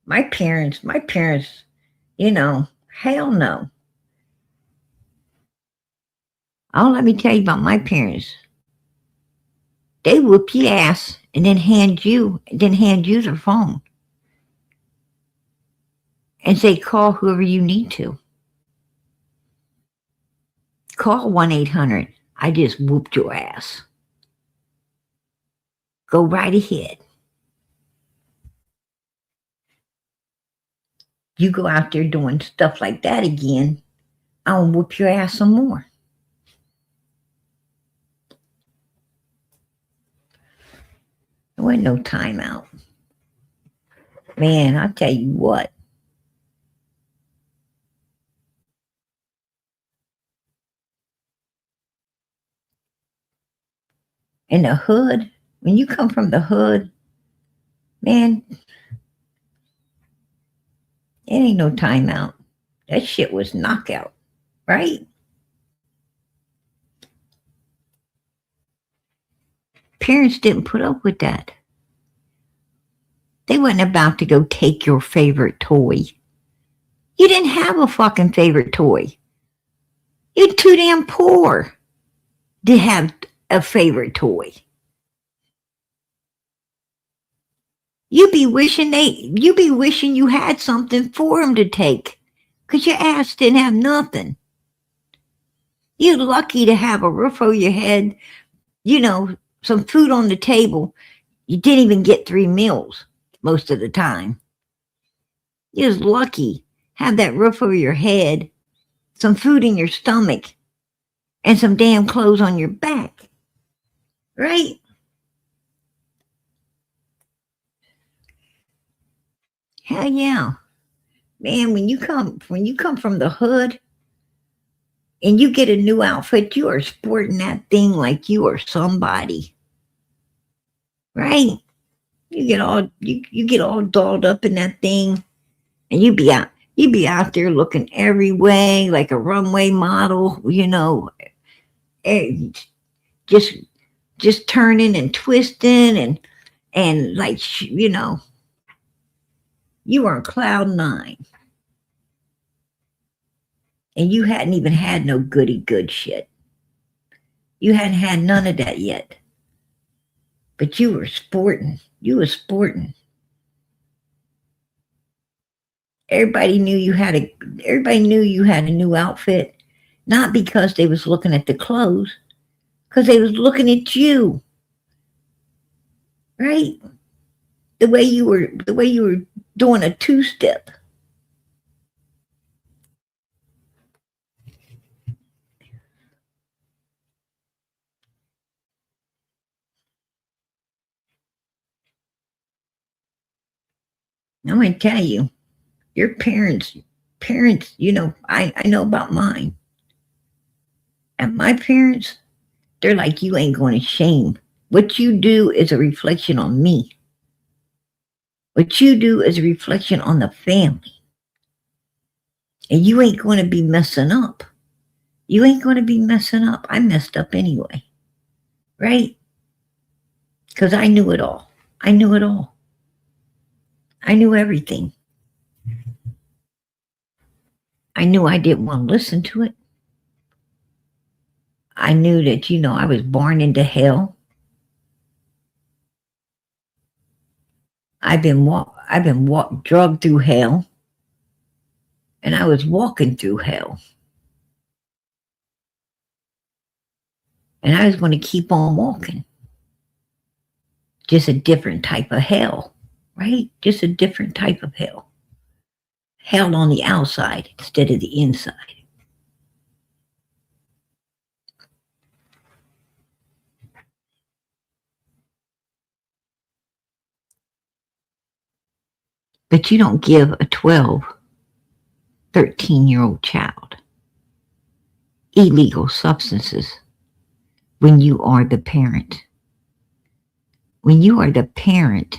My parents, hell no. Oh, let me tell you about my parents. They whoop your ass and then hand you their phone and say, call whoever you need to. Call 1-800. I just whooped your ass. Go right ahead. You go out there doing stuff like that again, I'll whoop your ass some more. There wasn't no timeout. Man, I'll tell you what. In the hood, when you come from the hood, man, it ain't no timeout. That shit was knockout, right? Parents didn't put up with that. They wasn't about to go take your favorite toy. You didn't have a fucking favorite toy. You're too damn poor to have a favorite toy. You be wishing you had something for them to take, 'cause your ass didn't have nothing. You're lucky to have a roof over your head, some food on the table. You didn't even get 3 meals most of the time. You're just lucky. Have that roof over your head, some food in your stomach, and some damn clothes on your back. Right? Hell yeah. Man, when you come from the hood and you get a new outfit, you are sporting that thing like you are somebody. Right? You get all dolled up in that thing, and you be out there looking every way like a runway model, just turning and twisting and like, you were on cloud 9. And you hadn't even had no goody good shit. You hadn't had none of that yet. But you were sporting. You were sporting. Everybody knew you had a new outfit, not because they was looking at the clothes, because they was looking at you. Right? The way you were doing a 2-step. I'm going to tell you, your parents, I know about mine. And my parents, they're like, you ain't going to shame. What you do is a reflection on me. What you do is a reflection on the family. And you ain't going to be messing up. You ain't going to be messing up. I messed up anyway. Right? Because I knew it all. I knew it all. I knew everything. I knew I didn't want to listen to it. I knew that, I was born into hell. I've been drugged through hell. And I was walking through hell. And I was going to keep on walking. Just a different type of hell, right? Just a different type of hell. Hell on the outside instead of the inside. But you don't give a 12, 13-year-old child illegal substances when you are the parent. When you are the parent,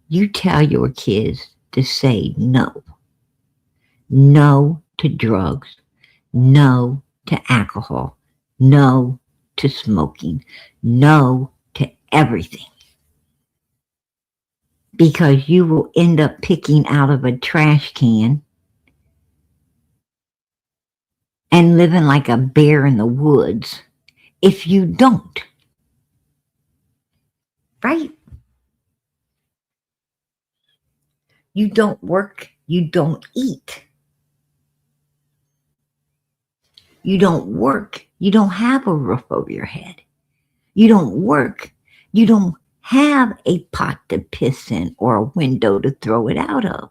you tell your kids to say no. No to drugs. No to alcohol. No to smoking. No to everything. Because you will end up picking out of a trash can and living like a bear in the woods if you don't. Right? You don't work, you don't eat. You don't work, you don't have a roof over your head. You don't work, you don't have a pot to piss in or a window to throw it out of.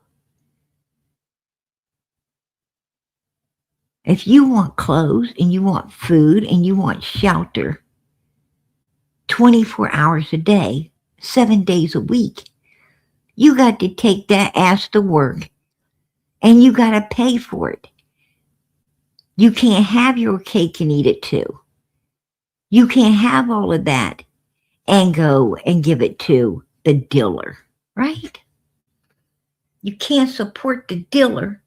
If you want clothes and you want food and you want shelter 24 hours a day, 7 days a week, you got to take that ass to work and you got to pay for it. You can't have your cake and eat it too. You can't have all of that and go and give it to the dealer, right? You can't support the dealer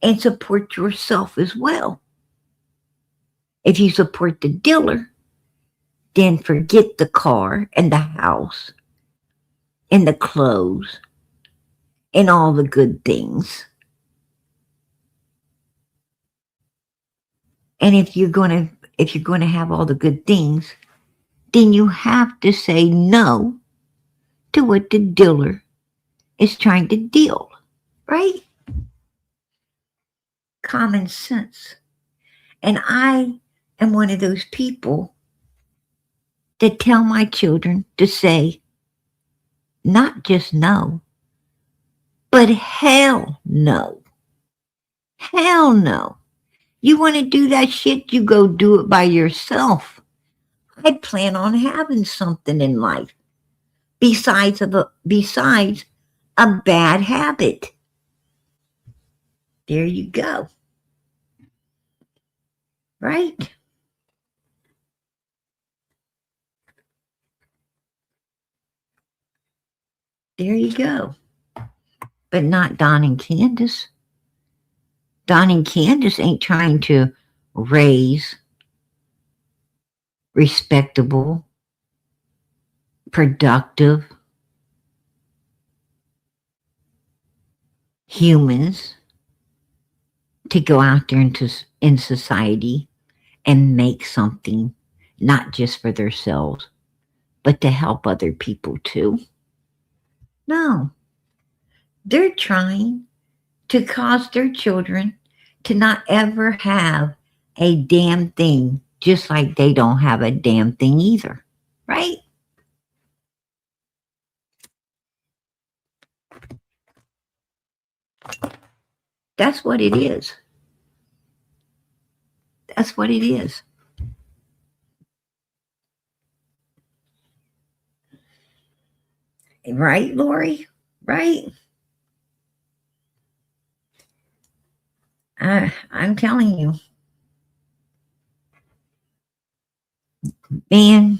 and support yourself as well. If you support the dealer, then forget the car and the house and the clothes and all the good things. And if you're going to have all the good things, then you have to say no to what the dealer is trying to deal, right? Common sense. And I am one of those people that tell my children to say not just no, but hell no. Hell no. You want to do that shit, you go do it by yourself. I plan on having something in life besides a bad habit. There you go. Right? There you go. But not Don and Candace. Don and Candace ain't trying to raise respectable, productive humans to go out there in society and make something, not just for themselves, but to help other people too. No. They're trying to cause their children to not ever have a damn thing, just like they don't have a damn thing either, right? That's what it is. That's what it is. Right, Lori? Right? I'm telling you. Man,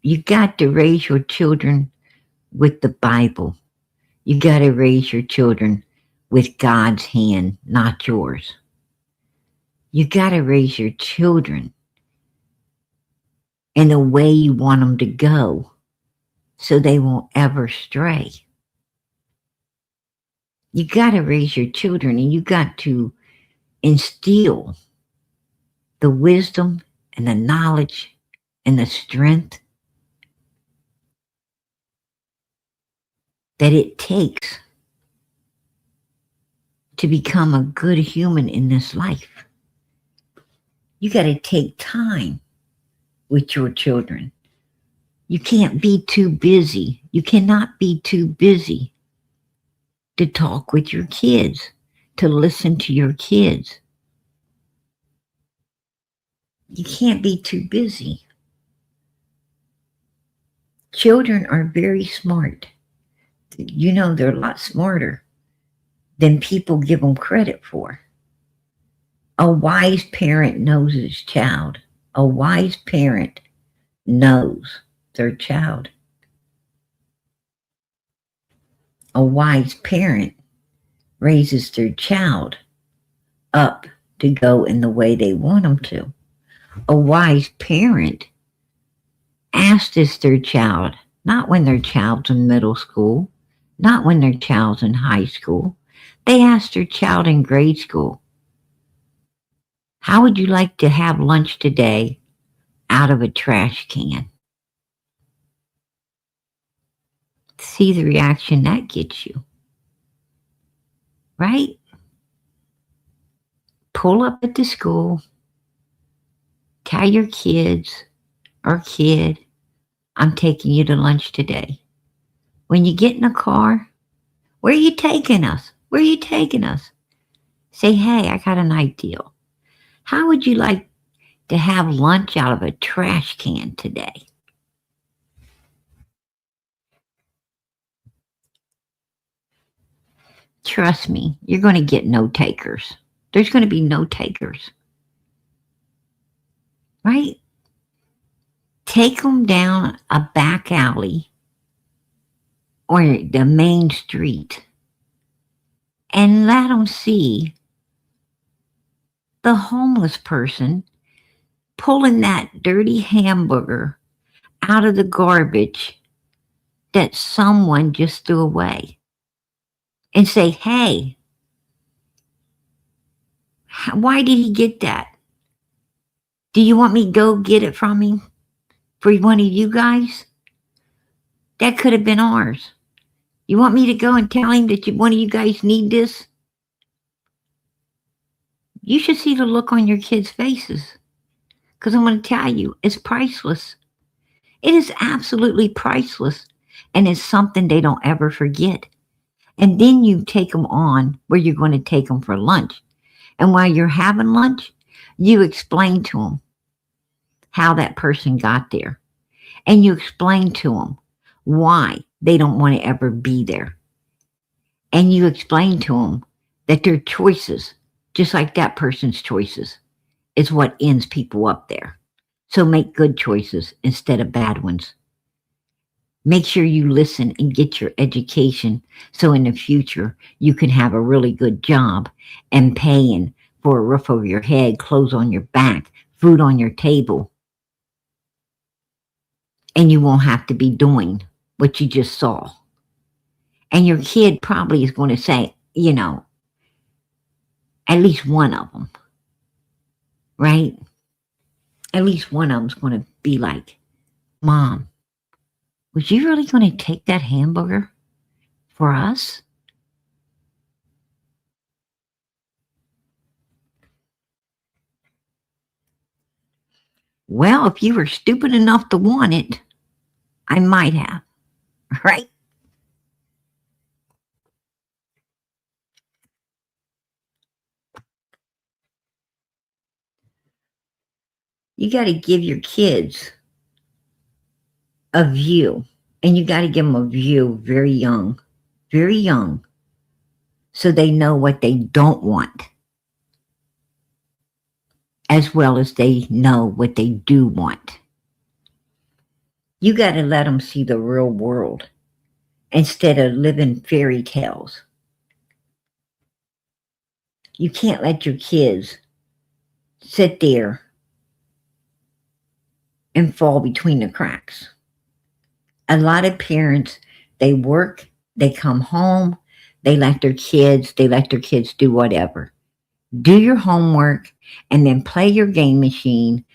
you got to raise your children with the Bible. You got to raise your children with God's hand, not yours. You got to raise your children in the way you want them to go so they won't ever stray. You got to raise your children and you got to instill the wisdom and the knowledge and the strength that it takes to become a good human in this life. You got to take time with your children. You can't be too busy. You cannot be too busy to talk with your kids, to listen to your kids. You can't be too busy. Children are very smart. You know, they're a lot smarter than people give them credit for. A wise parent knows his child. A wise parent knows their child. A wise parent raises their child up to go in the way they want them to. A wise parent asks their child, not when their child's in middle school, not when their child's in high school. They ask their child in grade school, how would you like to have lunch today out of a trash can? See the reaction that gets you. Right? Pull up at the school, tell your kids or kid, I'm taking you to lunch today. When you get in the car, where are you taking us? Where are you taking us? Say, hey, I got an idea. How would you like to have lunch out of a trash can today? Trust me, you're going to get no takers. There's going to be no takers. Right? take them down a back alley or the main street and let them see the homeless person pulling that dirty hamburger out of the garbage that someone just threw away and say, hey, why did he get that? Do you want me to go get it from him for one of you guys? That could have been ours. You want me to go and tell him that one of you guys need this? You should see the look on your kids' faces. Because I'm going to tell you, it's priceless. It is absolutely priceless. And it's something they don't ever forget. And then you take them on where you're going to take them for lunch. And while you're having lunch, you explain to them how that person got there. And you explain to them why they don't want to ever be there. And you explain to them that their choices, just like that person's choices, is what ends people up there. So make good choices instead of bad ones. Make sure you listen and get your education so in the future you can have a really good job and paying for a roof over your head, clothes on your back, food on your table. And you won't have to be doing what you just saw. And your kid probably is going to say, you know, at least one of them, right? At least one of them's going to be like, Mom, was you really going to take that hamburger for us? Well, if you were stupid enough to want it, I might have, right? You got to give your kids a view, and you got to give them a view very young, so they know what they don't want, as well as they know what they do want. You got to let them see the real world instead of living fairy tales. You can't let your kids sit there and fall between the cracks. A lot of parents, they work, they come home, they let their kids do whatever. Do your homework and then play your game machine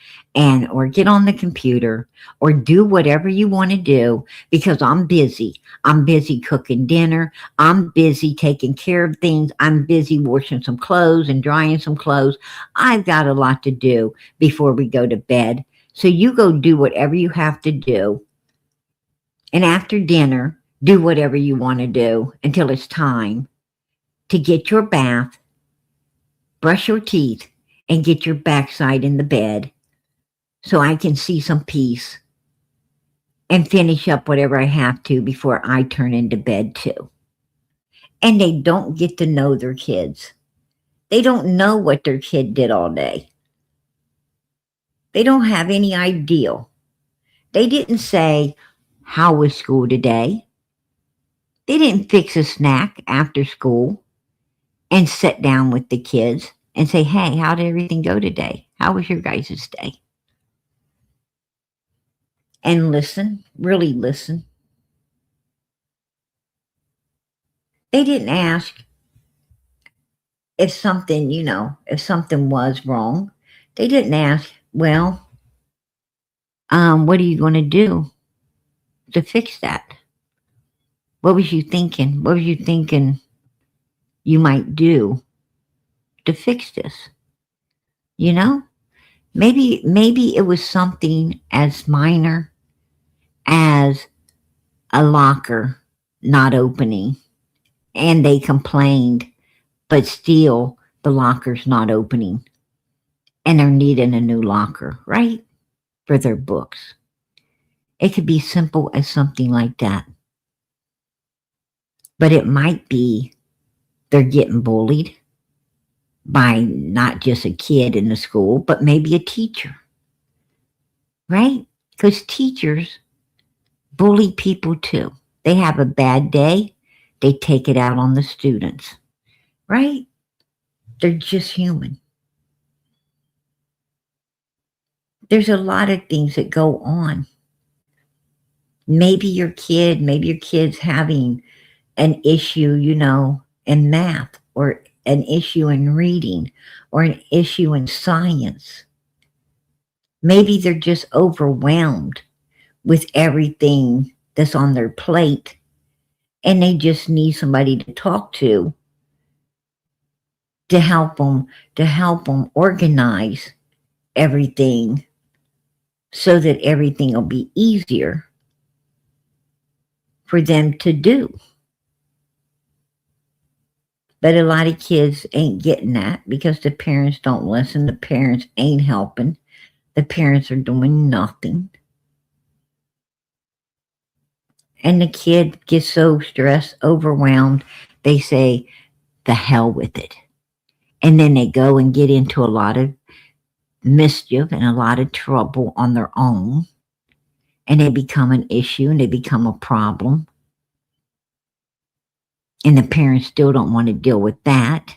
or get on the computer or do whatever you want to do because I'm busy. I'm busy cooking dinner. I'm busy taking care of things. I'm busy washing some clothes and drying some clothes. I've got a lot to do before we go to bed. So you go do whatever you have to do. And after dinner, do whatever you want to do until it's time to get your bath, brush your teeth, and get your backside in the bed so I can see some peace and finish up whatever I have to before I turn into bed too. And they don't get to know their kids. They don't know what their kid did all day. They don't have any idea. They didn't say, how was school today? They didn't fix a snack after school and sit down with the kids and say, hey, how did everything go today? How was your guys' day? And listen, really listen. They didn't ask if something, if something was wrong. They didn't ask, well, what are you going to do to fix that? What was you thinking? What were you thinking you might do to fix this? Maybe it was something as minor as a locker not opening and they complained, but still the locker's not opening and they're needing a new locker, right? For their books. It could be simple as something like that. But it might be they're getting bullied by not just a kid in the school, but maybe a teacher, right? Because teachers bully people too. They have a bad day, they take it out on the students, right? They're just human. There's a lot of things that go on. Maybe your kid's having an issue, in math, or an issue in reading, or an issue in science. Maybe they're just overwhelmed with everything that's on their plate, and they just need somebody to talk to help them organize everything so that everything will be easier for them to do. But a lot of kids ain't getting that because the parents don't listen. The parents ain't helping. The parents are doing nothing. And the kid gets so stressed, overwhelmed, they say, the hell with it. And then they go and get into a lot of mischief and a lot of trouble on their own. And they become an issue and they become a problem. And the parents still don't want to deal with that.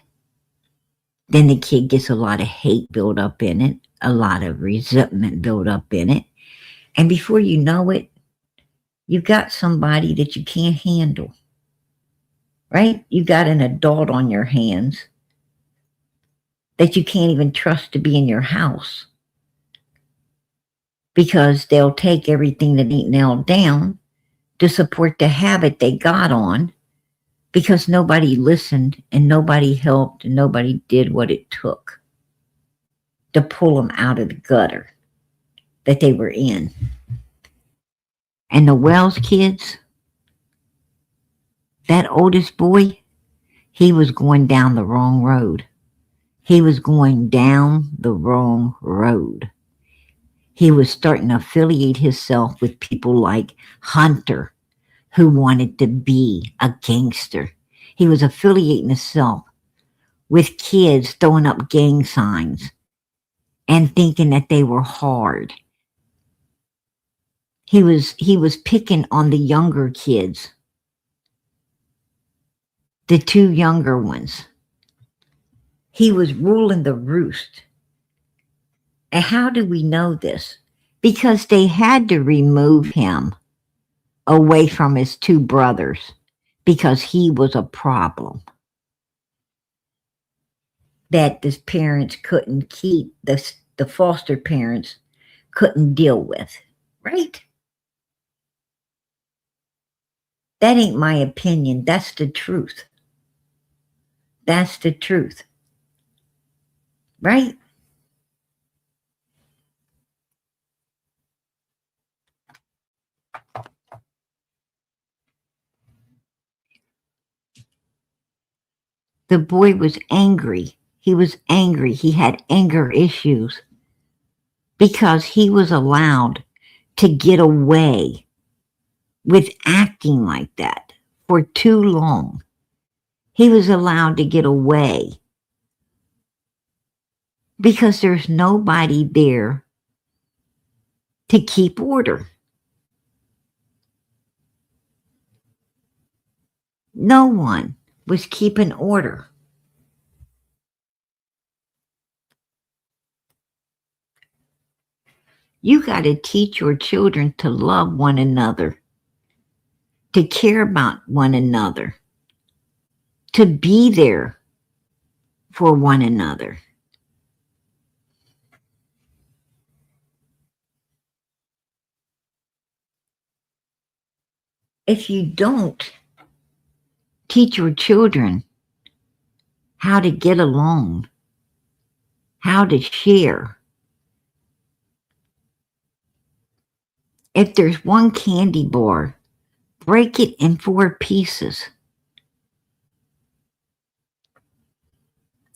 Then the kid gets a lot of hate built up in it, a lot of resentment built up in it. And before you know it, you've got somebody that you can't handle, right? You got an adult on your hands that you can't even trust to be in your house because they'll take everything that ain't nailed down to support the habit they got on because nobody listened and nobody helped and nobody did what it took to pull them out of the gutter that they were in. And the Wells kids, that oldest boy, he was going down the wrong road. He was going down the wrong road. He was starting to affiliate himself with people like Hunter, who wanted to be a gangster. He was affiliating himself with kids throwing up gang signs and thinking that they were hard. He was picking on the younger kids, the two younger ones. He was ruling the roost. And how do we know this? Because they had to remove him away from his two brothers because he was a problem that the parents couldn't keep, the foster parents couldn't deal with, right? That ain't my opinion. That's the truth. That's the truth. Right? The boy was angry. He was angry. He had anger issues because he was allowed to get away with acting like that for too long. He was allowed to get away because there's nobody there to keep order. No one was keeping order. You got to teach your children to love one another, to care about one another, to be there for one another. If you don't teach your children how to get along, how to share, if there's one candy bar, break it in 4 pieces.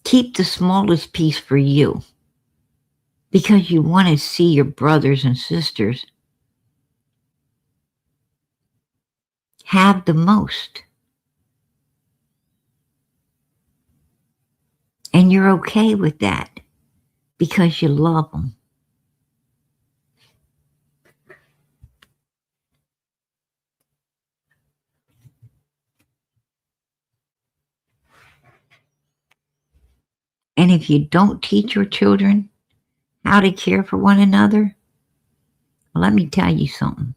Keep the smallest piece for you because you want to see your brothers and sisters have the most. And you're okay with that because you love them. And if you don't teach your children how to care for one another, well, let me tell you something.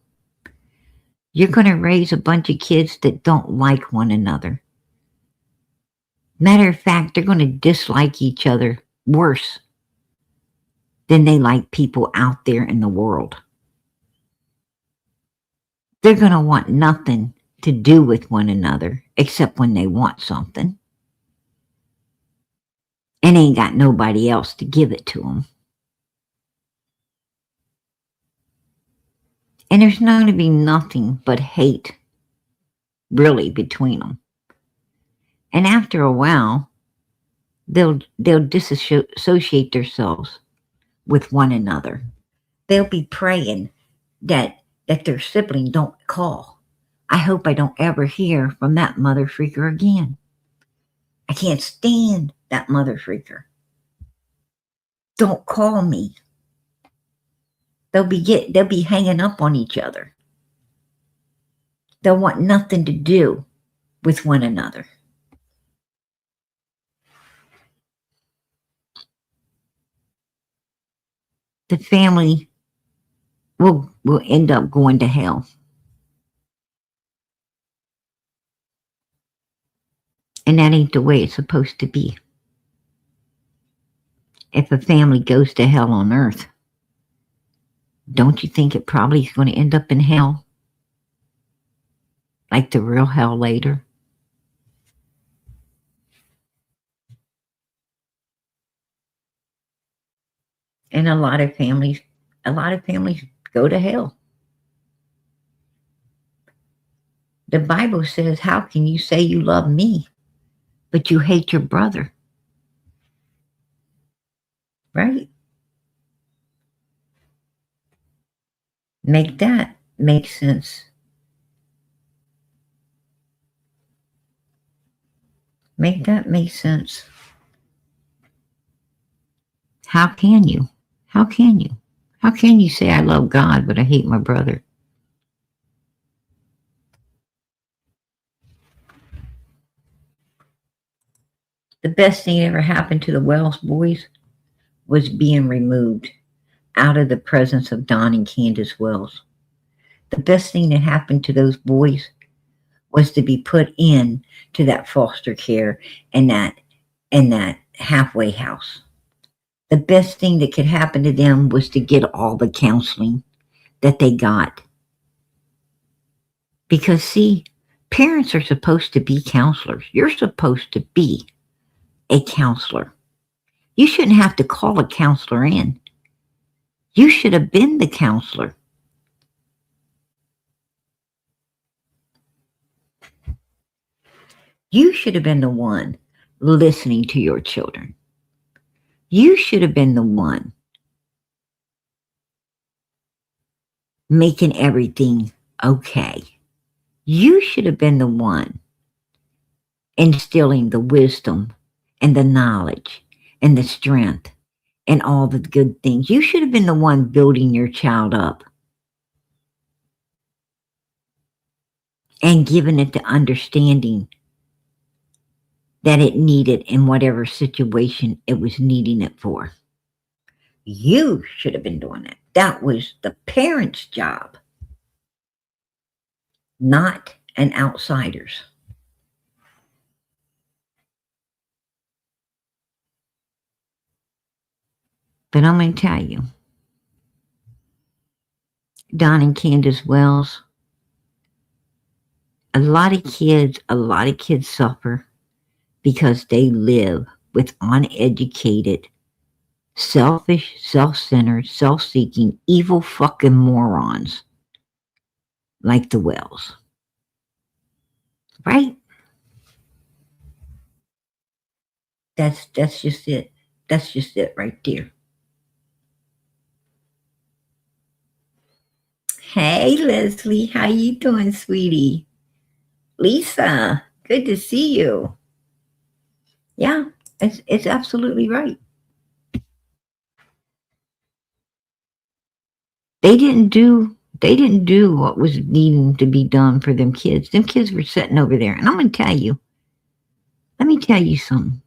You're going to raise a bunch of kids that don't like one another. Matter of fact, they're going to dislike each other worse than they like people out there in the world. They're going to want nothing to do with one another except when they want something. And ain't got nobody else to give it to them. And there's not going to be nothing but hate, really, between them. And after a while, they'll disassociate themselves with one another. They'll be praying that their sibling don't call. I hope I don't ever hear from that mother freaker again. I can't stand that mother freaker. Don't call me. They'll be hanging up on each other. They'll want nothing to do with one another. The family will end up going to hell. And that ain't the way it's supposed to be. If a family goes to hell on earth, don't you think it probably is going to end up in hell? Like the real hell later? And a lot of families go to hell. The Bible says, how can you say you love me, but you hate your brother? Right? Make that make sense. Make that make sense. How can you? How can you? How can you say I love God, but I hate my brother? The best thing that ever happened to the Wells boys was being removed out of the presence of Don and Candace Wells. The best thing that happened to those boys was to be put in to that foster care and that halfway house. The best thing that could happen to them was to get all the counseling that they got. Because see, parents are supposed to be counselors. You're supposed to be a counselor. You shouldn't have to call a counselor in. You should have been the counselor. You should have been the one listening to your children. You should have been the one making everything okay. You should have been the one instilling the wisdom and the knowledge and the strength and all the good things. You should have been the one building your child up and giving it the understanding that it needed in whatever situation it was needing it for. You should have been doing it. That was the parent's job, not an outsider's. But I'm going to tell you, Don and Candace Wells, a lot of kids suffer because they live with uneducated, selfish, self-centered, self-seeking, evil fucking morons like the Wells. Right? That's just it. That's just it right there. Hey, Leslie, how you doing, sweetie? Lisa, good to see you. Yeah, it's absolutely right. They didn't do what was needing to be done for them kids. Them kids were sitting over there, and I'm going to tell you. Let me tell you something.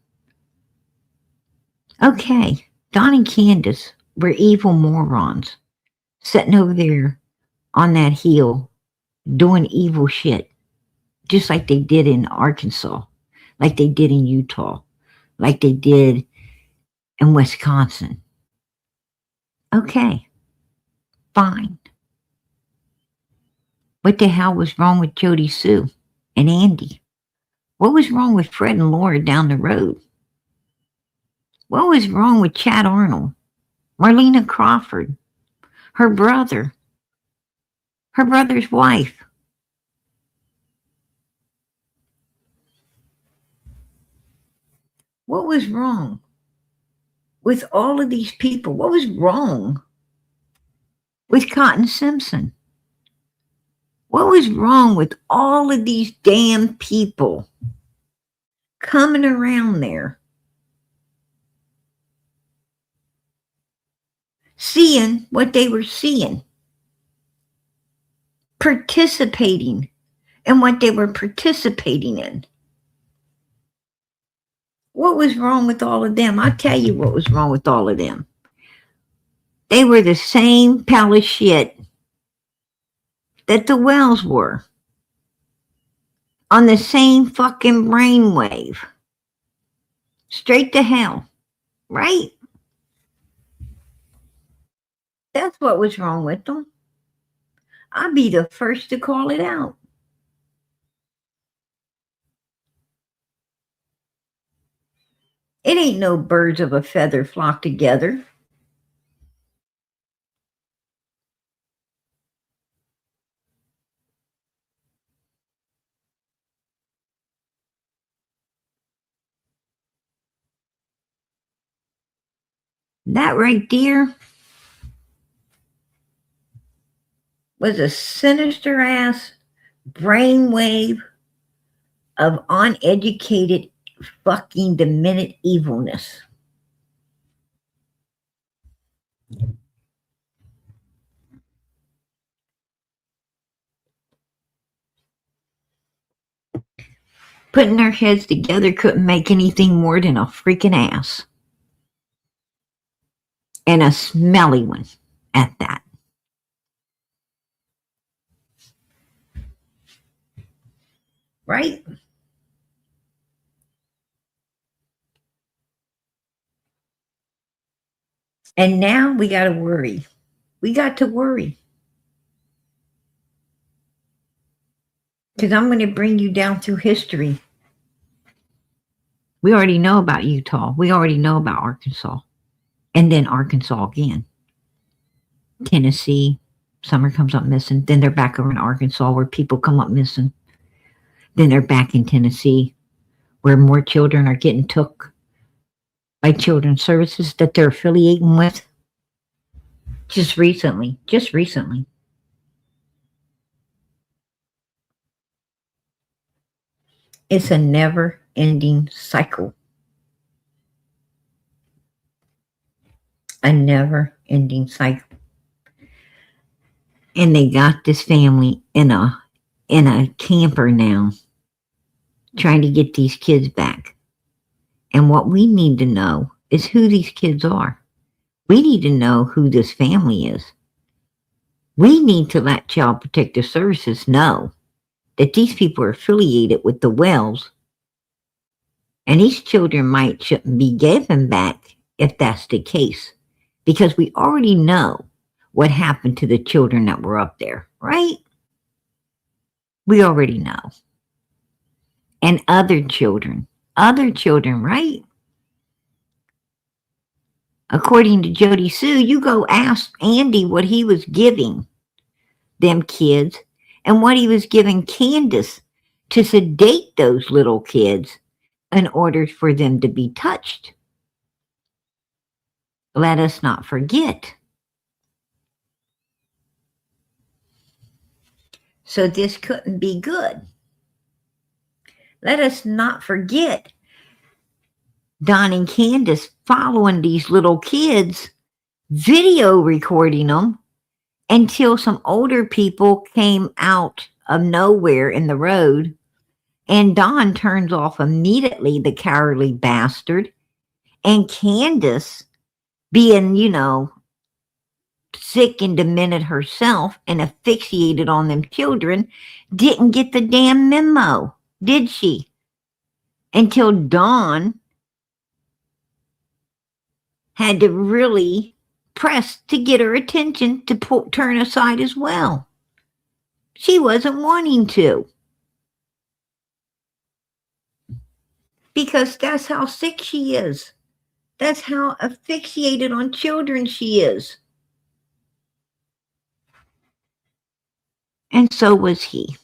Okay, Don and Candace were evil morons sitting over there on that hill doing evil shit, just like they did in Arkansas, like they did in Utah, like they did in Wisconsin. Okay, fine. What the hell was wrong with Jody Sue and Andy? What was wrong with Fred and Laura down the road? What was wrong with Chad Arnold, Marlena Crawford, her brother, her brother's wife? What was wrong with all of these people? What was wrong with Cotton Simpson? What was wrong with all of these damn people coming around there, seeing what they were seeing, participating in what they were participating in? What was wrong with all of them? I'll tell you what was wrong with all of them. They were the same pile of shit that the Wells were, on the same fucking brainwave. Straight to hell, right? That's what was wrong with them. I'll be the first to call it out. It ain't no birds of a feather flock together. That right there was a sinister ass brainwave of uneducated fucking demented evilness. Putting their heads together couldn't make anything more than a freaking ass. And a smelly one at that. Right? And now we got to worry. We got to worry. Because I'm going to bring you down through history. We already know about Utah. We already know about Arkansas. And then Arkansas again. Tennessee. Summer comes up missing. Then they're back over in Arkansas where people come up missing. Then they're back in Tennessee where more children are getting took by children's services that they're affiliating with. Just recently. It's a never-ending cycle. A never-ending cycle. And they got this family in a camper now, trying to get these kids back. And what we need to know is who these kids are. We need to know who this family is. We need to let Child Protective Services know that these people are affiliated with the Wells, and these children shouldn't be given back if that's the case, because we already know what happened to the children that were up there, right? We already know. And other children, right? According to Jody Sue, you go ask Andy what he was giving them kids and what he was giving Candace to sedate those little kids in order for them to be touched. Let us not forget. So this couldn't be good. Let us not forget Don and Candace following these little kids, video recording them until some older people came out of nowhere in the road, and Don turns off immediately, the cowardly bastard, And Candace, being, sick and demented herself and asphyxiated on them children, didn't get the damn memo, did she? Until Dawn had to really press to get her attention to turn aside as well. She wasn't wanting to. Because that's how sick she is. That's how asphyxiated on children she is. And so was he.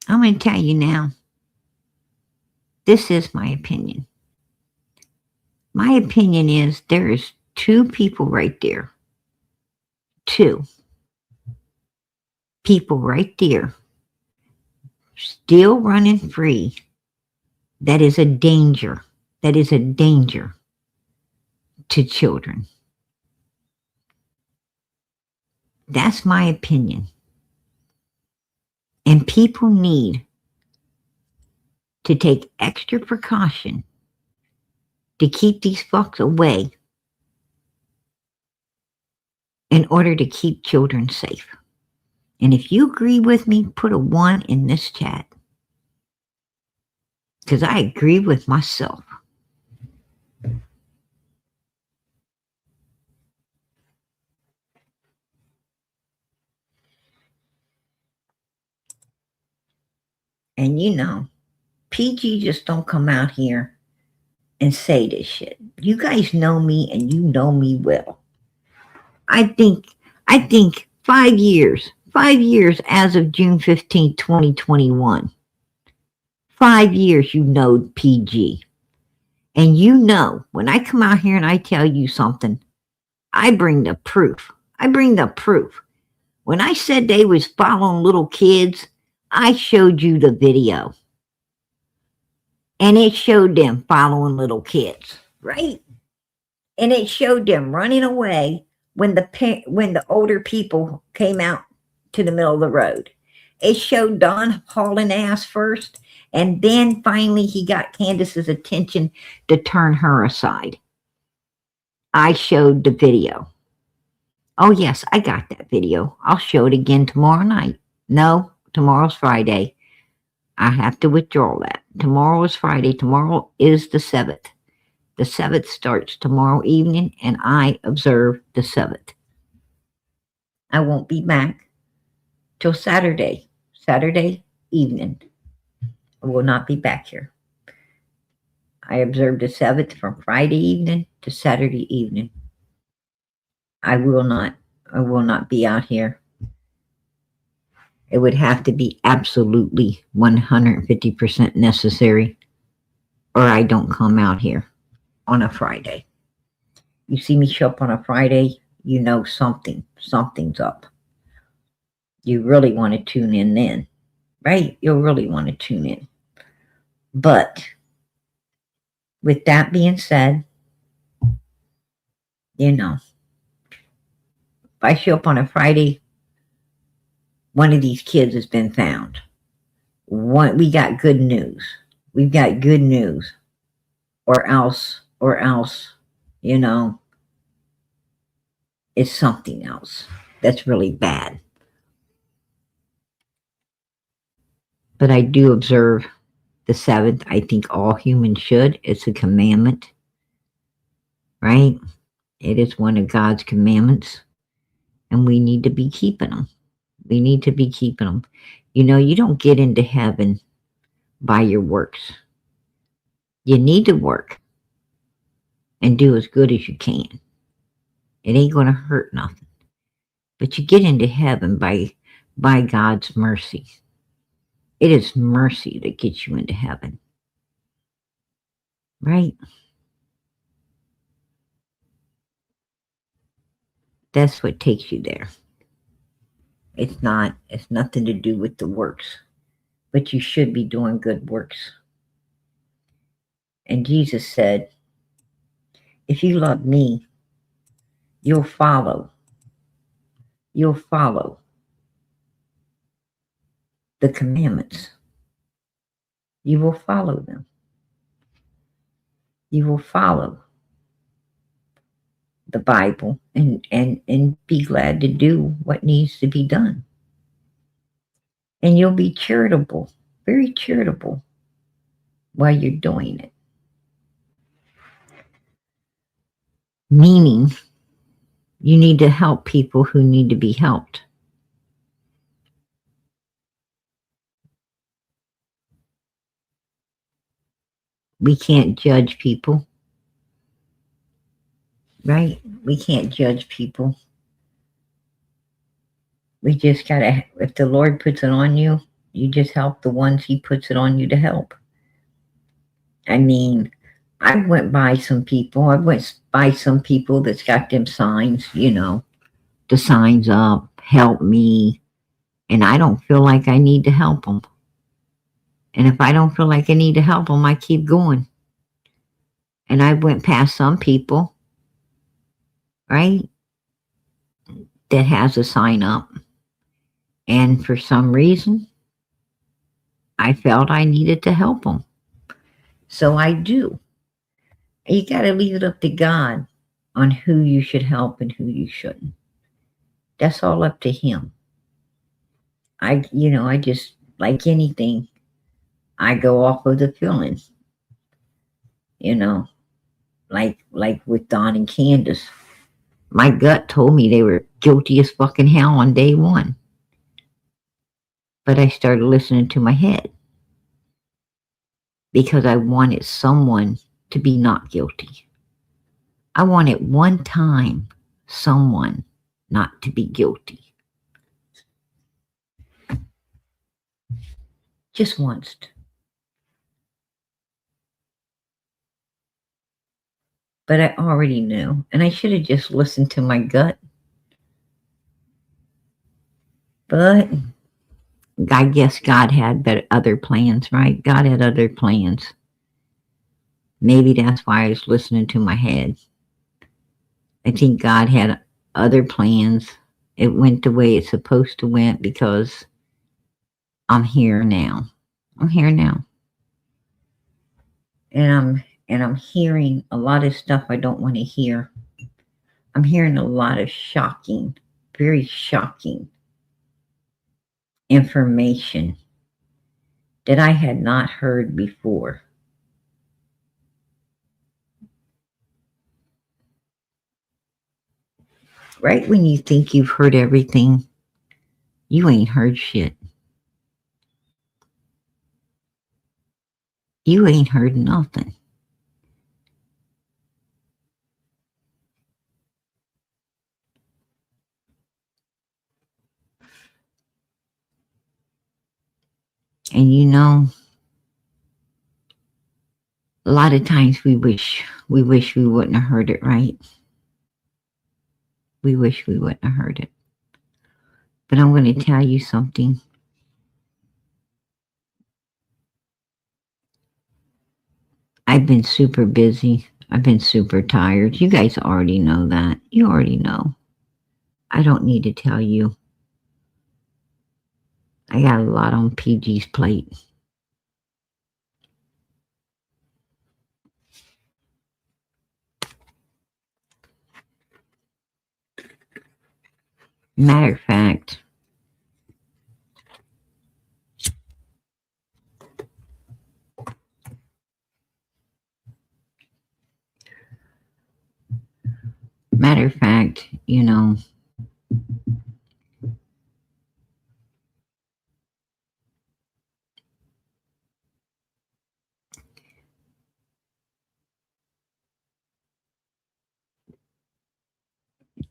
I'm going to tell you now. This is my opinion. My opinion is there is 2 people right there. 2 people right there. Still running free. That is a danger. That is a danger to children. That's my opinion. And people need to take extra precaution to keep these fucks away in order to keep children safe. And if you agree with me, put a 1 in this chat. Because I agree with myself. And PG just don't come out here and say this shit. You guys know me and you know me well. I think 5 years as of June 15, 2021. 5 years PG. And when I come out here and I tell you something, I bring the proof. When I said they was following little kids, I showed you the video. And it showed them following little kids, right? And it showed them running away when the older people came out to the middle of the road. It showed Don hauling ass first, and then finally he got Candace's attention to turn her aside. I showed the video. Oh yes, I got that video. I'll show it again tomorrow night. No, tomorrow's Friday. I have to withdraw that. Tomorrow is Friday. Tomorrow is the 7th. The 7th starts tomorrow evening, and I observe the 7th. I won't be back till Saturday evening. I will not be back here. I observe the 7th from Friday evening to Saturday evening. I will not be out here. It would have to be absolutely 150% necessary, or I don't come out here on a Friday. You see me show up on a Friday, you know something's up. You really want to tune in then, right? You'll really want to tune in. But with that being said, if I show up on a Friday, one of these kids has been found. We got good news. We've got good news. Or else, it's something else that's really bad. But I do observe the 7th. I think all humans should. It's a commandment, right? It is one of God's commandments, and we need to be keeping them. You don't get into heaven by your works. You need to work and do as good as you can. It ain't going to hurt nothing. But you get into heaven by God's mercy. It is mercy that gets you into heaven. Right? That's what takes you there. It's nothing to do with the works. But you should be doing good works. And Jesus said, if you love me, you'll follow the commandments. You will follow them. You will follow the Bible and be glad to do what needs to be done. And you'll be charitable, very charitable, while you're doing it. Meaning, you need to help people who need to be helped. We can't judge people, right? We can't judge people. We just gotta, if the Lord puts it on you, you just help the ones He puts it on you to help. I mean, I went by some people that's got them signs, the signs up, help me, and I don't feel like I need to help them. And if I don't feel like I need to help them, I keep going. And I went past some people, right, that has a sign up. And for some reason, I felt I needed to help them. So I do. You got to leave it up to God on who you should help and who you shouldn't. That's all up to Him. I just, like anything, I go off of the feelings. Like with Don and Candace. My gut told me they were guilty as fucking hell on day one. But I started listening to my head. Because I wanted someone to be not guilty. I wanted one time someone not to be guilty. Just once. But I already knew, and I should have just listened to my gut. But I guess God had other plans, right? God had other plans. Maybe that's why I was listening to my head. I think God had other plans. It went the way it's supposed to went because I'm here now. I'm here now. And I'm hearing a lot of stuff I don't want to hear. I'm hearing a lot of shocking, very shocking information that I had not heard before. Right when you think you've heard everything, you ain't heard shit. You ain't heard nothing. And a lot of times we wish we wouldn't have heard it, right? We wish we wouldn't have heard it. But I'm going to tell you something. I've been super busy. I've been super tired. You guys already know that. You already know. I don't need to tell you. I got a lot on PG's plate. Matter of fact,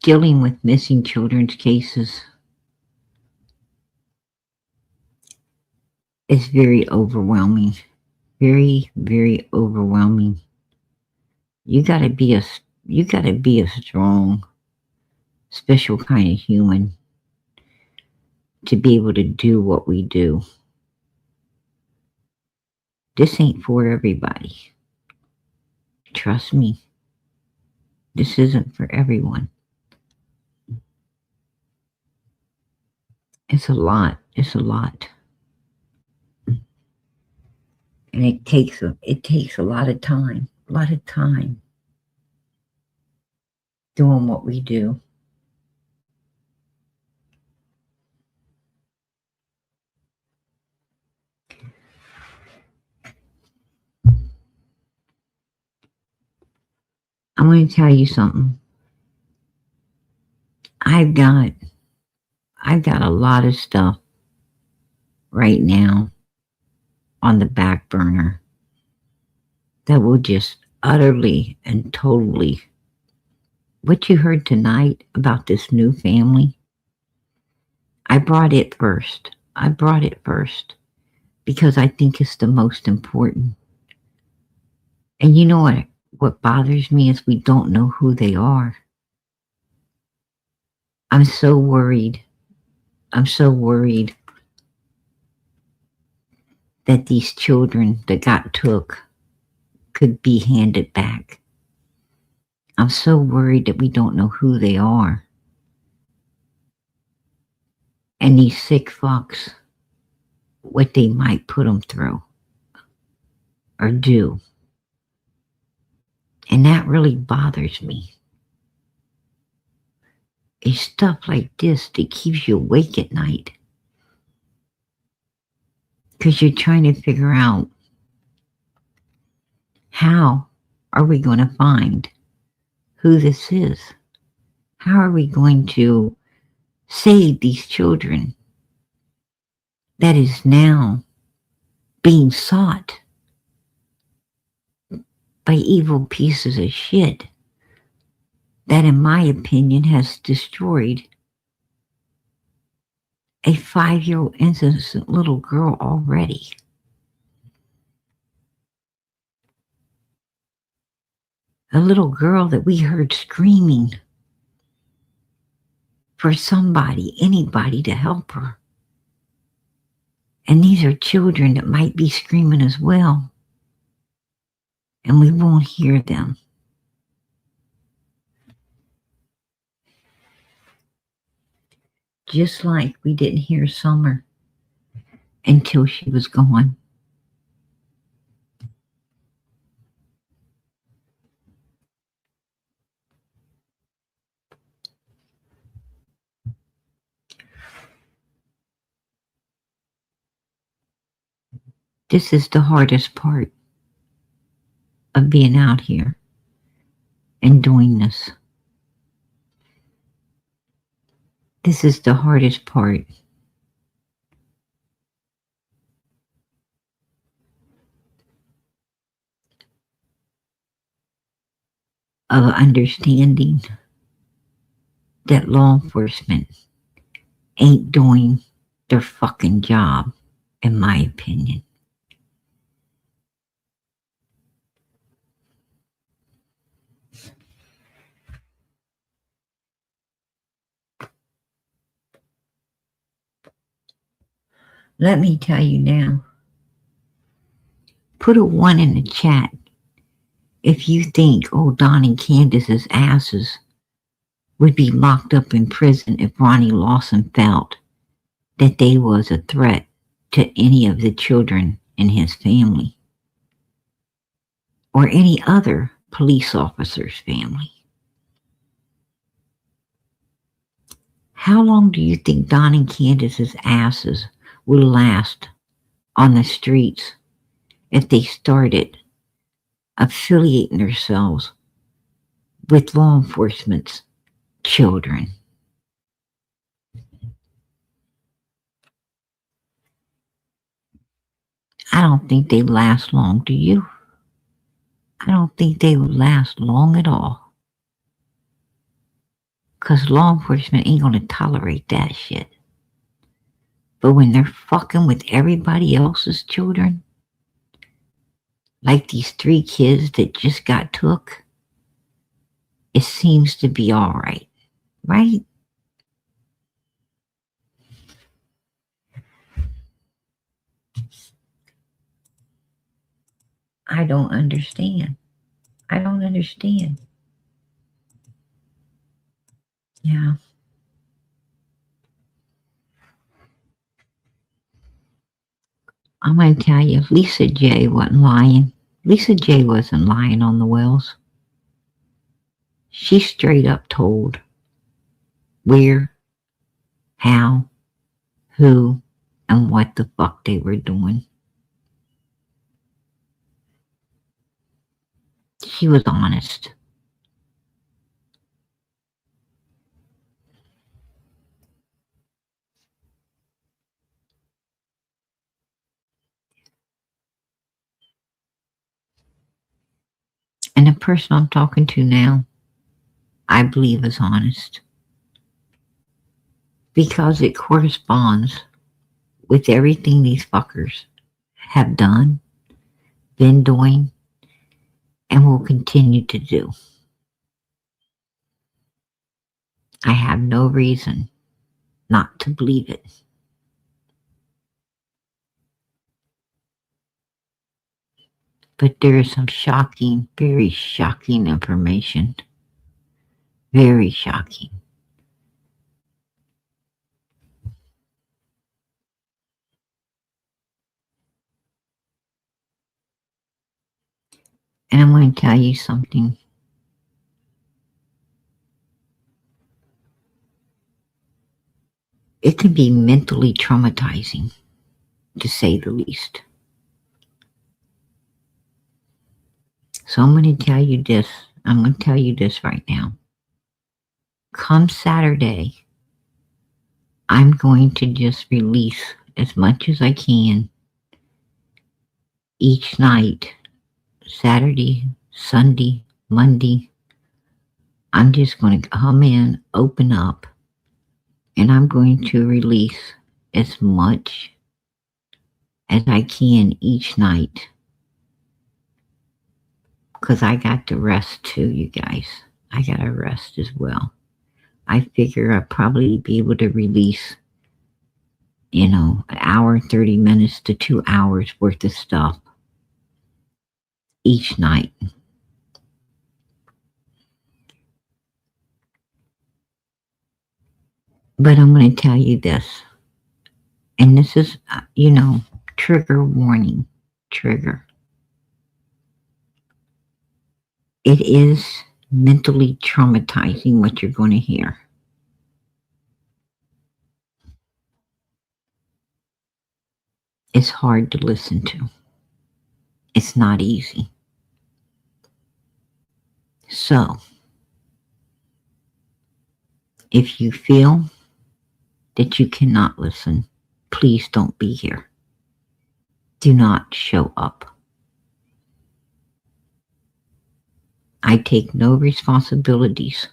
dealing with missing children's cases is very overwhelming. Very, very overwhelming. You gotta be a strong, special kind of human to be able to do what we do. This ain't for everybody. Trust me. This isn't for everyone. It's a lot. It's a lot. And it takes a lot of time doing what we do. I'm going to tell you something. I've got a lot of stuff right now on the back burner that will just utterly and totally, what you heard tonight about this new family, I brought it first because I think it's the most important. And you know what bothers me is we don't know who they are. I'm so worried that these children that got took could be handed back. I'm so worried that we don't know who they are. And these sick fucks, what they might put them through or do. And that really bothers me. It's stuff like this that keeps you awake at night. Because you're trying to figure out, how are we going to find who this is? How are we going to save these children that is now being sought by evil pieces of shit that, in my opinion, has destroyed a 5-year-old innocent little girl already? A little girl that we heard screaming for somebody, anybody to help her. And these are children that might be screaming as well. And we won't hear them. Just like we didn't hear Summer until she was gone. This is the hardest part of being out here and doing this. This is the hardest part. Of understanding that law enforcement ain't doing their fucking job, in my opinion. Let me tell you now. Put a 1 in the chat if you think old Don and Candace's asses would be locked up in prison if Ronnie Lawson felt that they was a threat to any of the children in his family or any other police officer's family. How long do you think Don and Candace's asses will last on the streets if they started affiliating themselves with law enforcement's children? I don't think they last long, do you? I don't think they will last long at all. Because law enforcement ain't going to tolerate that shit. But when they're fucking with everybody else's children, like these 3 kids that just got took, it seems to be all right, right? I don't understand. Yeah. I'm going to tell you, Lisa J wasn't lying. Lisa J wasn't lying on the wells. She straight up told where, how, who, and what the fuck they were doing. She was honest. And the person I'm talking to now, I believe is honest. Because it corresponds with everything these fuckers have done, been doing, and will continue to do. I have no reason not to believe it. But there is some shocking, very shocking information. Very shocking. And I'm going to tell you something. It can be mentally traumatizing, to say the least. So I'm going to tell you this. I'm going to tell you this right now. Come Saturday, I'm going to just release as much as I can each night. Saturday, Sunday, Monday. I'm just going to come in, open up, and I'm going to release as much as I can each night. Because I got to rest too, you guys. I got to rest as well. I figure I'll probably be able to release, an hour, 30 minutes to 2 hours worth of stuff each night. But I'm going to tell you this. And this is, trigger warning. Trigger. It is mentally traumatizing what you're going to hear. It's hard to listen to. It's not easy. So, if you feel that you cannot listen, please don't be here. Do not show up. I take no responsibilities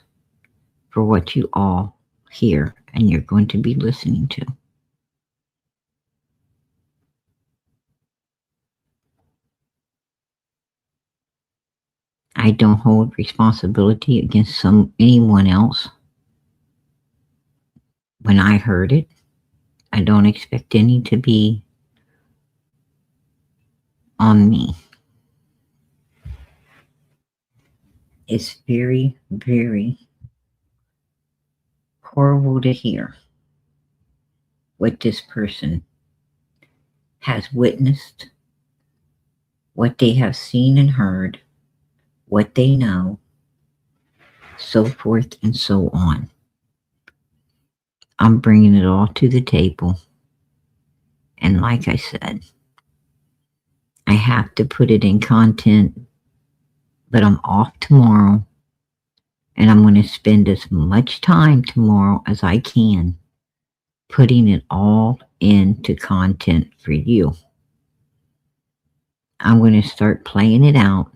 for what you all hear and you're going to be listening to. I don't hold responsibility against anyone else. When I heard it, I don't expect any to be on me. It's very, very horrible to hear what this person has witnessed, what they have seen and heard, what they know, so forth and so on. I'm bringing it all to the table. And like I said, I have to put it in content, but I'm off tomorrow. And I'm going to spend as much time tomorrow as I can putting it all into content for you. I'm going to start playing it out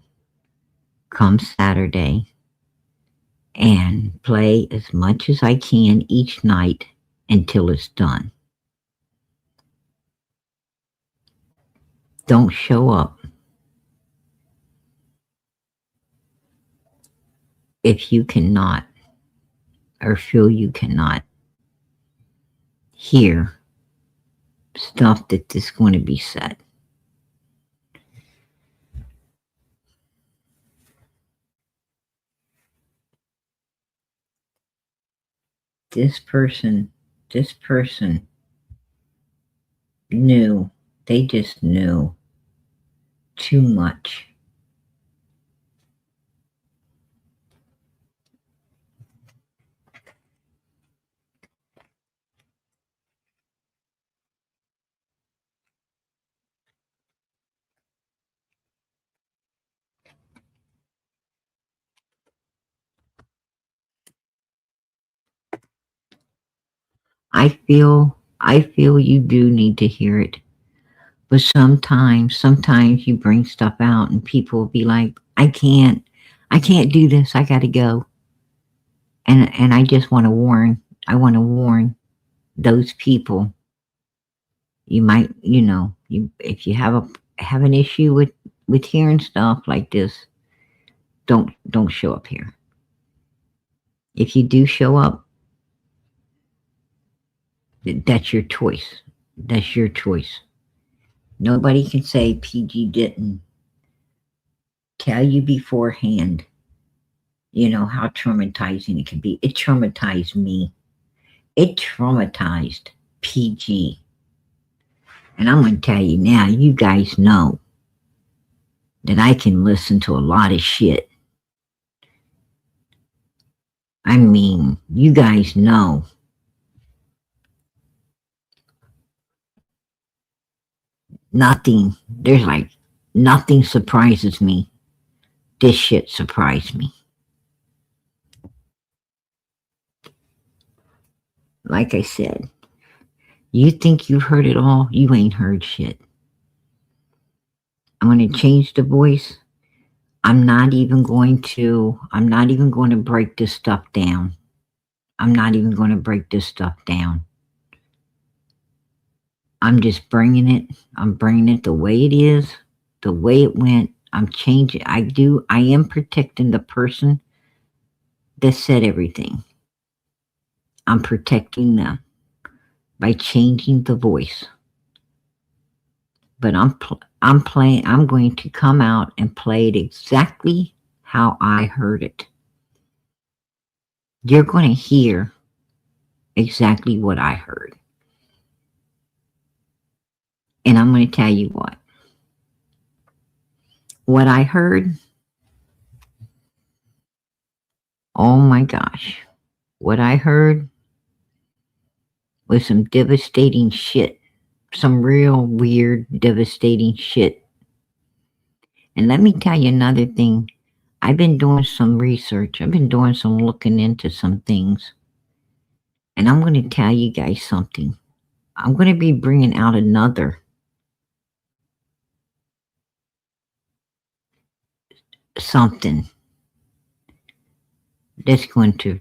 come Saturday and play as much as I can each night until it's done. Don't show up if you cannot or feel you cannot hear stuff that is going to be said. This person knew They just knew too much. I feel you do need to hear it. But sometimes you bring stuff out and people will be like, I can't do this. I got to go. And I just want to warn those people. You might, if you have an issue with hearing stuff like this, don't show up here. If you do show up, that's your choice. That's your choice. Nobody can say PG didn't tell you beforehand, how traumatizing it can be. It traumatized me. It traumatized PG. And I'm going to tell you now, you guys know that I can listen to a lot of shit. I mean, you guys know. Nothing surprises me. This shit surprised me. Like I said, you think you've heard it all? You ain't heard shit. I'm going to change the voice. I'm not even going to break this stuff down. I'm not even going to break this stuff down. I'm just bringing it. I'm bringing it the way it is, the way it went. I'm changing. I am protecting the person that said everything. I'm protecting them by changing the voice. But I'm going to come out and play it exactly how I heard it. You're going to hear exactly what I heard. And I'm going to tell you what. What I heard, oh my gosh. What I heard was some devastating shit. Some real weird, devastating shit. And let me tell you another thing. I've been doing some research. I've been doing some looking into some things. And I'm going to tell you guys something. I'm going to be bringing out another something that's going to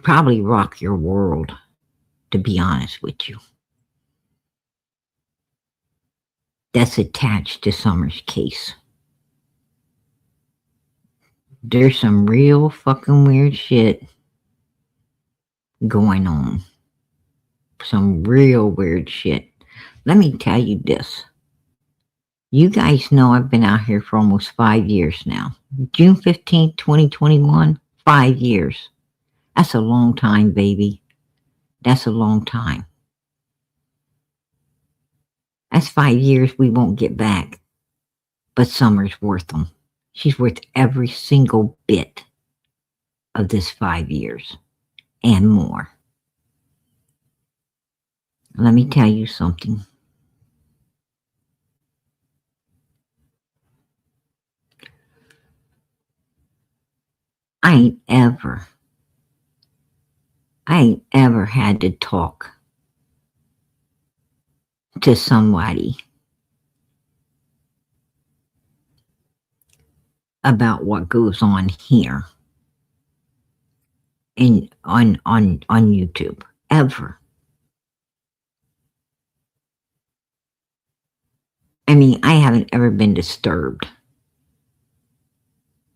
probably rock your world, to be honest with you. That's attached to Summer's case. There's some real fucking weird shit going on. Some real weird shit. Let me tell you this. You guys know I've been out here for almost 5 years now. June 15th, 2021, 5 years. That's a long time, baby. That's a long time. That's 5 years we won't get back. But Summer's worth them. She's worth every single bit of this 5 years and more. Let me tell you something. I ain't ever had to talk to somebody about what goes on here on YouTube. Ever. I mean, I haven't ever been disturbed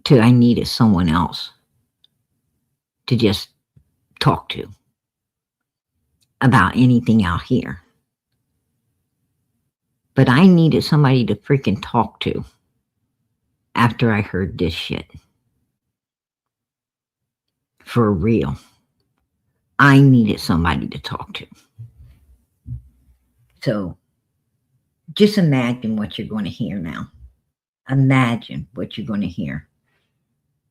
till I needed someone else to just talk to about anything out here. But I needed somebody to freaking talk to after I heard this shit. For real. I needed somebody to talk to. So, Just imagine what you're going to hear now. Imagine what you're going to hear.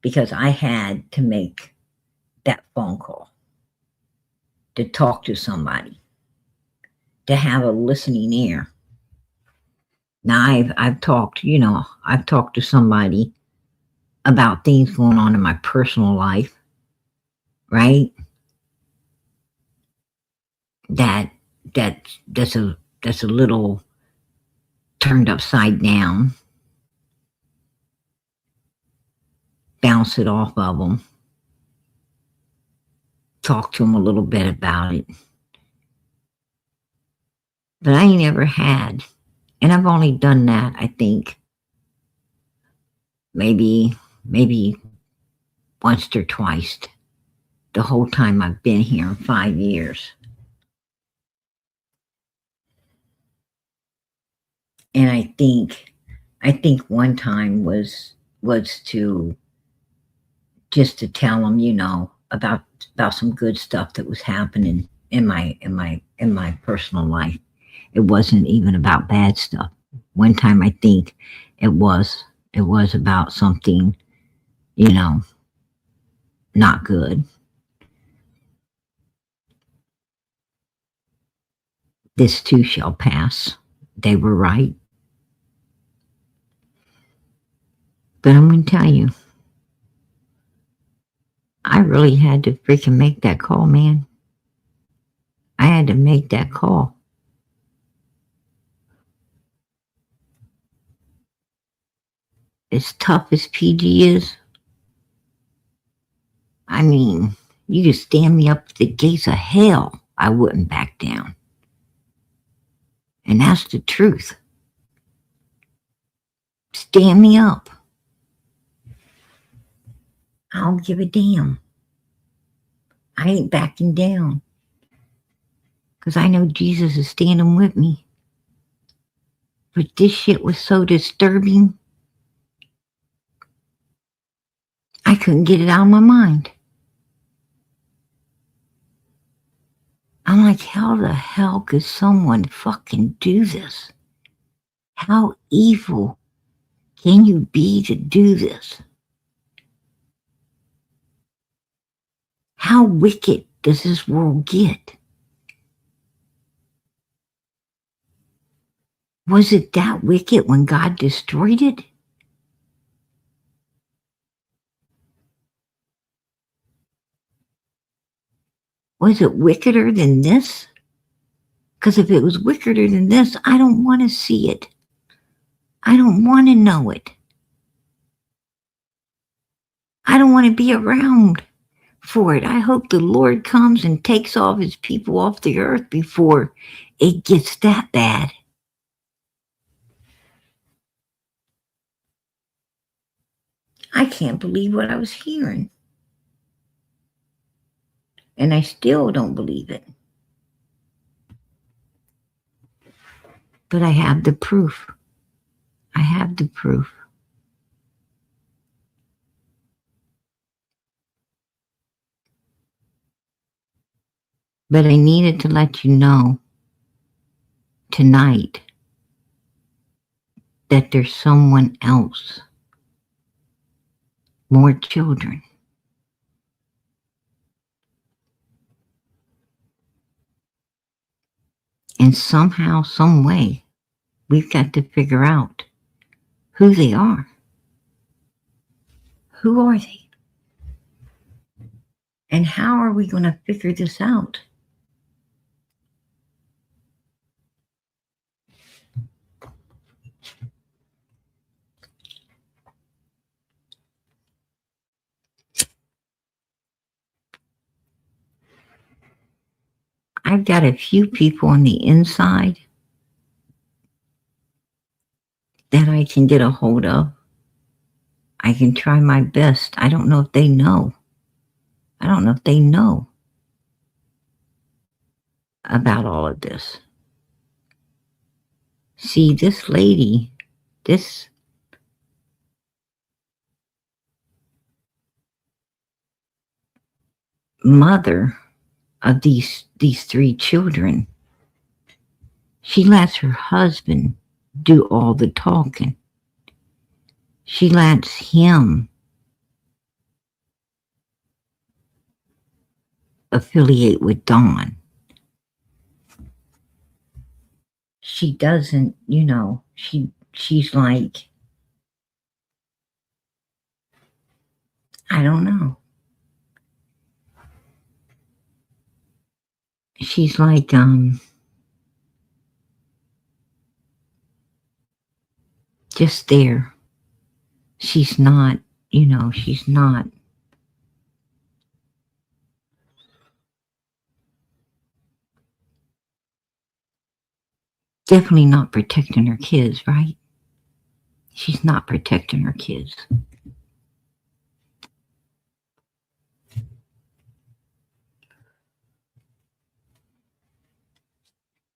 Because I had to make that phone call to talk to somebody, to have a listening ear. Now I've talked, I've talked to somebody about things going on in my personal life, right? That's a little turned upside down. Bounce it off of them. Talk to them a little bit about it. But I ain't ever had, and I've only done that, I think, maybe once or twice the whole time I've been here in 5 years. And I think one time was to just to tell them, about some good stuff that was happening in my personal life. It wasn't even about bad stuff. One time I think it was about something, not good. This too shall pass. They were right. But I'm going to tell you, I really had to freaking make that call, man. I had to make that call. As tough as PG is, I mean, you could stand me up at the gates of hell, I wouldn't back down. And that's the truth. Stand me up. I don't give a damn. I ain't backing down. Because I know Jesus is standing with me. But this shit was so disturbing, I couldn't get it out of my mind. I'm like, how the hell could someone fucking do this? How evil can you be to do this? How wicked does this world get? Was it that wicked when God destroyed it? Was it wickeder than this? Because if it was wickeder than this, I don't want to see it. I don't want to know it. I don't want to be around for it. I hope the Lord comes and takes all his people off the earth before it gets that bad. I can't believe what I was hearing. And I still don't believe it. But I have the proof. I have the proof. But I needed to let you know tonight that there's someone else. More children. And somehow, some way, we've got to figure out who they are. Who are they? And how are we going to figure this out? I've got a few people on the inside that I can get a hold of. I can try my best. I don't know if they know. I don't know if they know about all of this. See, this lady, this mother of these 3 children, she lets her husband do all the talking. She lets him affiliate with Dawn. She doesn't, she's like, I don't know. She's like, just there. She's not, she's not. Definitely not protecting her kids, right? She's not protecting her kids.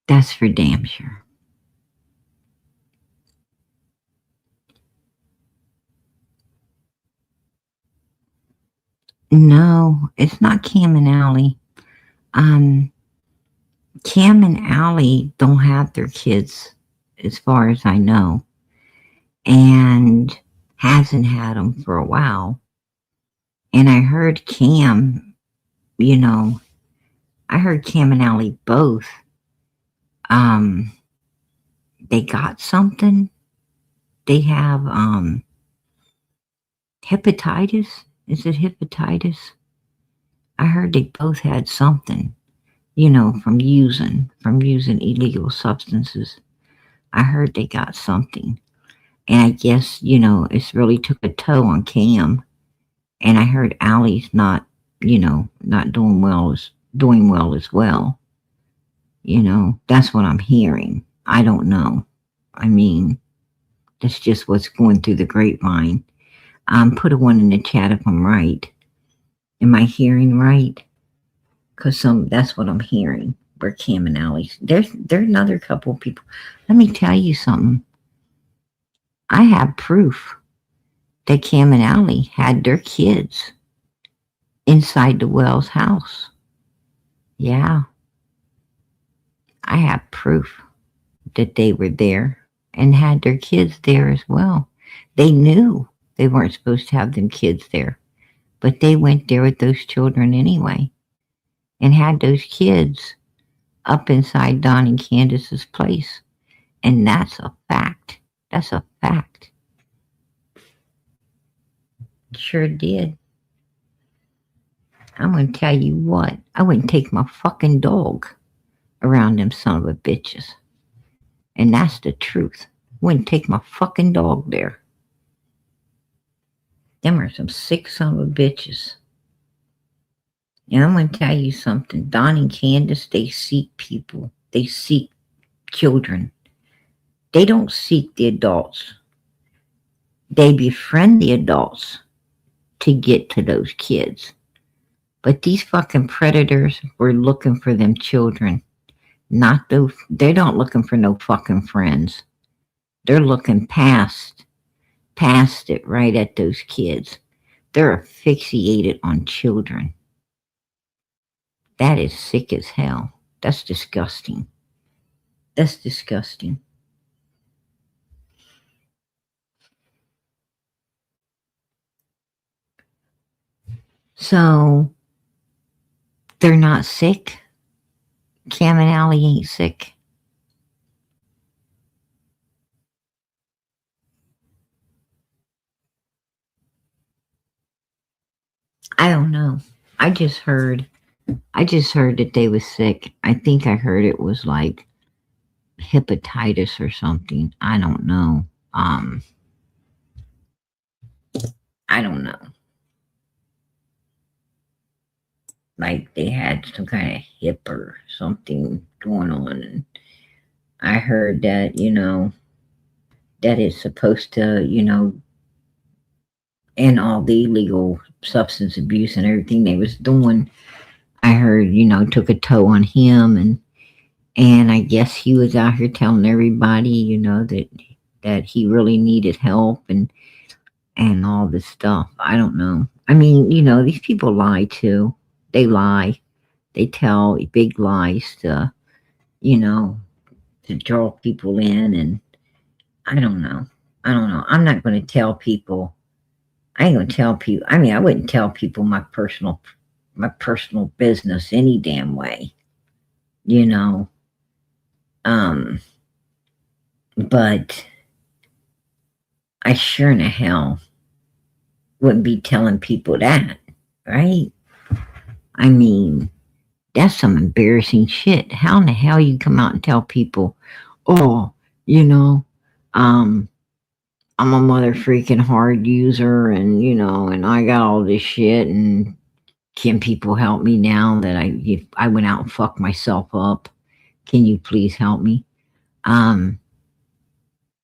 That's for damn sure. No, it's not Cam and Allie. Cam and Allie don't have their kids, as far as I know, and hasn't had them for a while. And I heard Cam, I heard Cam and Allie both. They got something. They have hepatitis. Is it hepatitis? I heard they both had something, from using illegal substances. I heard they got something. And I guess, it's really took a toll on Cam. And I heard Allie's not doing well as well. That's what I'm hearing. I don't know. I mean, that's just what's going through the grapevine. Put a one in the chat if I'm right. Am I hearing right? Because that's what I'm hearing. Where Cam and Allie. There's another couple of people. Let me tell you something. I have proof that Cam and Allie had their kids inside the Wells house. Yeah. I have proof that they were there and had their kids there as well. They knew they weren't supposed to have them kids there, but they went there with those children anyway and had those kids up inside Don and Candace's place. And that's a fact. That's a fact. Sure did. I'm going to tell you what. I wouldn't take my fucking dog around them son of a bitches. And that's the truth. Wouldn't take my fucking dog there. Them are some sick son of a bitches. And I'm going to tell you something. Don and Candace, they seek people. They seek children. They don't seek the adults. They befriend the adults to get to those kids. But these fucking predators were looking for them children. Not those. They're not looking for no fucking friends. They're looking past it right at those kids. They're asphyxiated on children. That is sick as hell. That's disgusting. That's disgusting. So, they're not sick? Cam and Allie ain't sick? I don't know. I just heard that they was sick. I think I heard it was like hepatitis or something. I don't know. I don't know. Like they had some kind of hip or something going on. And I heard that, that it's supposed to, and all the illegal substance abuse and everything they was doing, I heard, took a toll on him. And I guess he was out here telling everybody, that he really needed help and all this stuff. I don't know. I mean, these people lie too. They lie. They tell big lies to, to draw people in. I don't know. I'm not going to tell people. I ain't going to tell people. I mean, I wouldn't tell people my personal business any damn way, you know. But I sure in the hell wouldn't be telling people that, right? I mean, that's some embarrassing shit. How in the hell you come out and tell people, oh, you know, I'm a mother freaking hard user and, you know, and I got all this shit and can people help me now that I went out and fucked myself up? Can you please help me?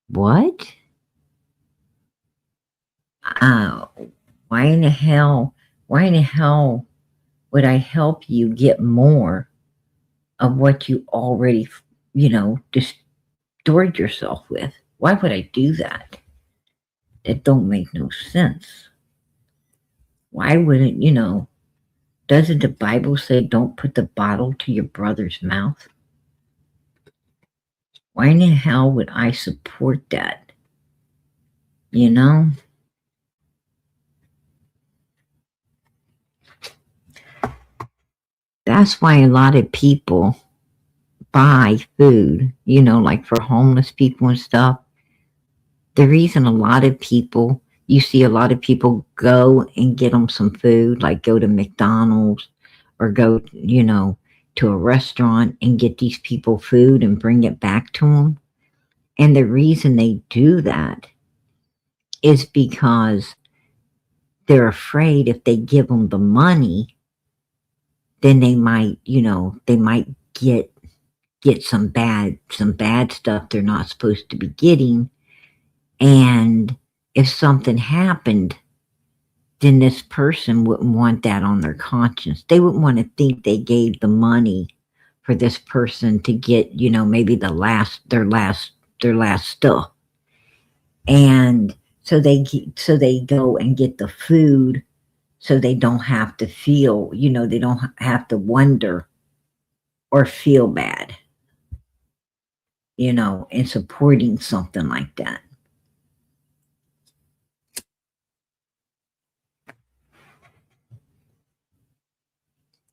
What? Uh, why in the hell would I help you get more of what you already, you know, destroyed yourself with? Why would I do that? That don't make no sense. Why wouldn't, you know, doesn't the Bible say don't put the bottle to your brother's mouth? Why in the hell would I support that? You know? That's why a lot of people buy food, you know, like for homeless people and stuff. The reason a lot of people, you see a lot of people go and get them some food, like go to McDonald's or go, you know, to a restaurant and get these people food and bring it back to them. And the reason they do that is because they're afraid if they give them the money, then they might, you know, they might get some bad stuff they're not supposed to be getting. And if something happened, then this person wouldn't want that on their conscience. They wouldn't want to think they gave the money for this person to get, you know, maybe their last stuff. And so they go and get the food so they don't have to feel, you know, they don't have to wonder or feel bad, you know, in supporting something like that.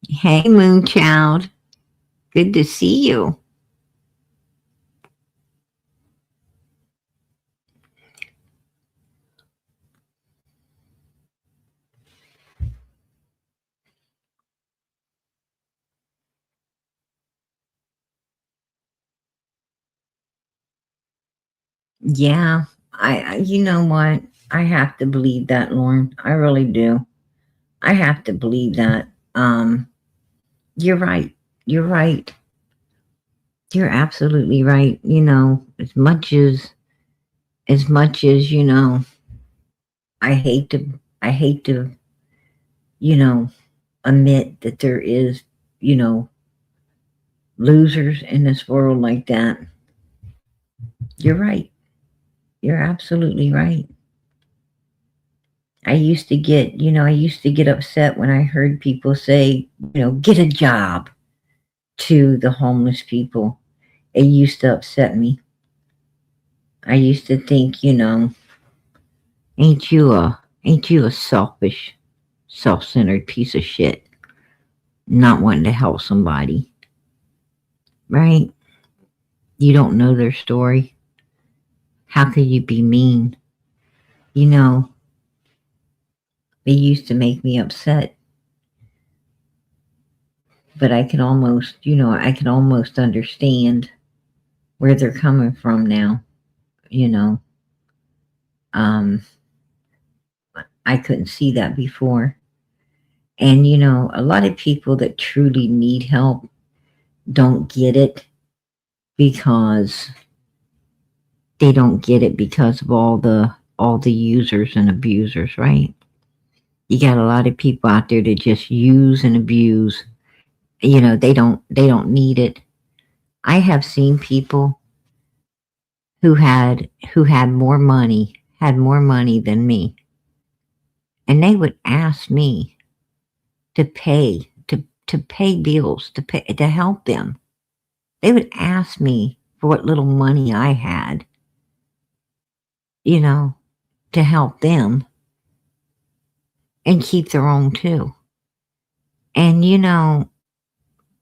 Hey, Moonchild. Good to see you. Yeah, you know what? I have to believe that, Lauren. I really do. I have to believe that. You're right. You're right. You're absolutely right. You know, as much as, you know, I hate to, you know, admit that there is, you know, losers in this world like that. You're right. You're absolutely right. I used to get upset when I heard people say, you know, get a job to the homeless people. It used to upset me. I used to think, you know, ain't you a selfish, self-centered piece of shit, not wanting to help somebody, right? You don't know their story. How could you be mean? You know, it used to make me upset. But I can almost, you know, understand where they're coming from now, you know. I couldn't see that before. And, you know, a lot of people that truly need help don't get it because they don't get it because of all the users and abusers, right? You got a lot of people out there that just use and abuse. You know, they don't need it. I have seen people who had more money, than me. And they would ask me to pay bills, to help them. They would ask me for what little money I had you know, to help them and keep their own too. And, you know,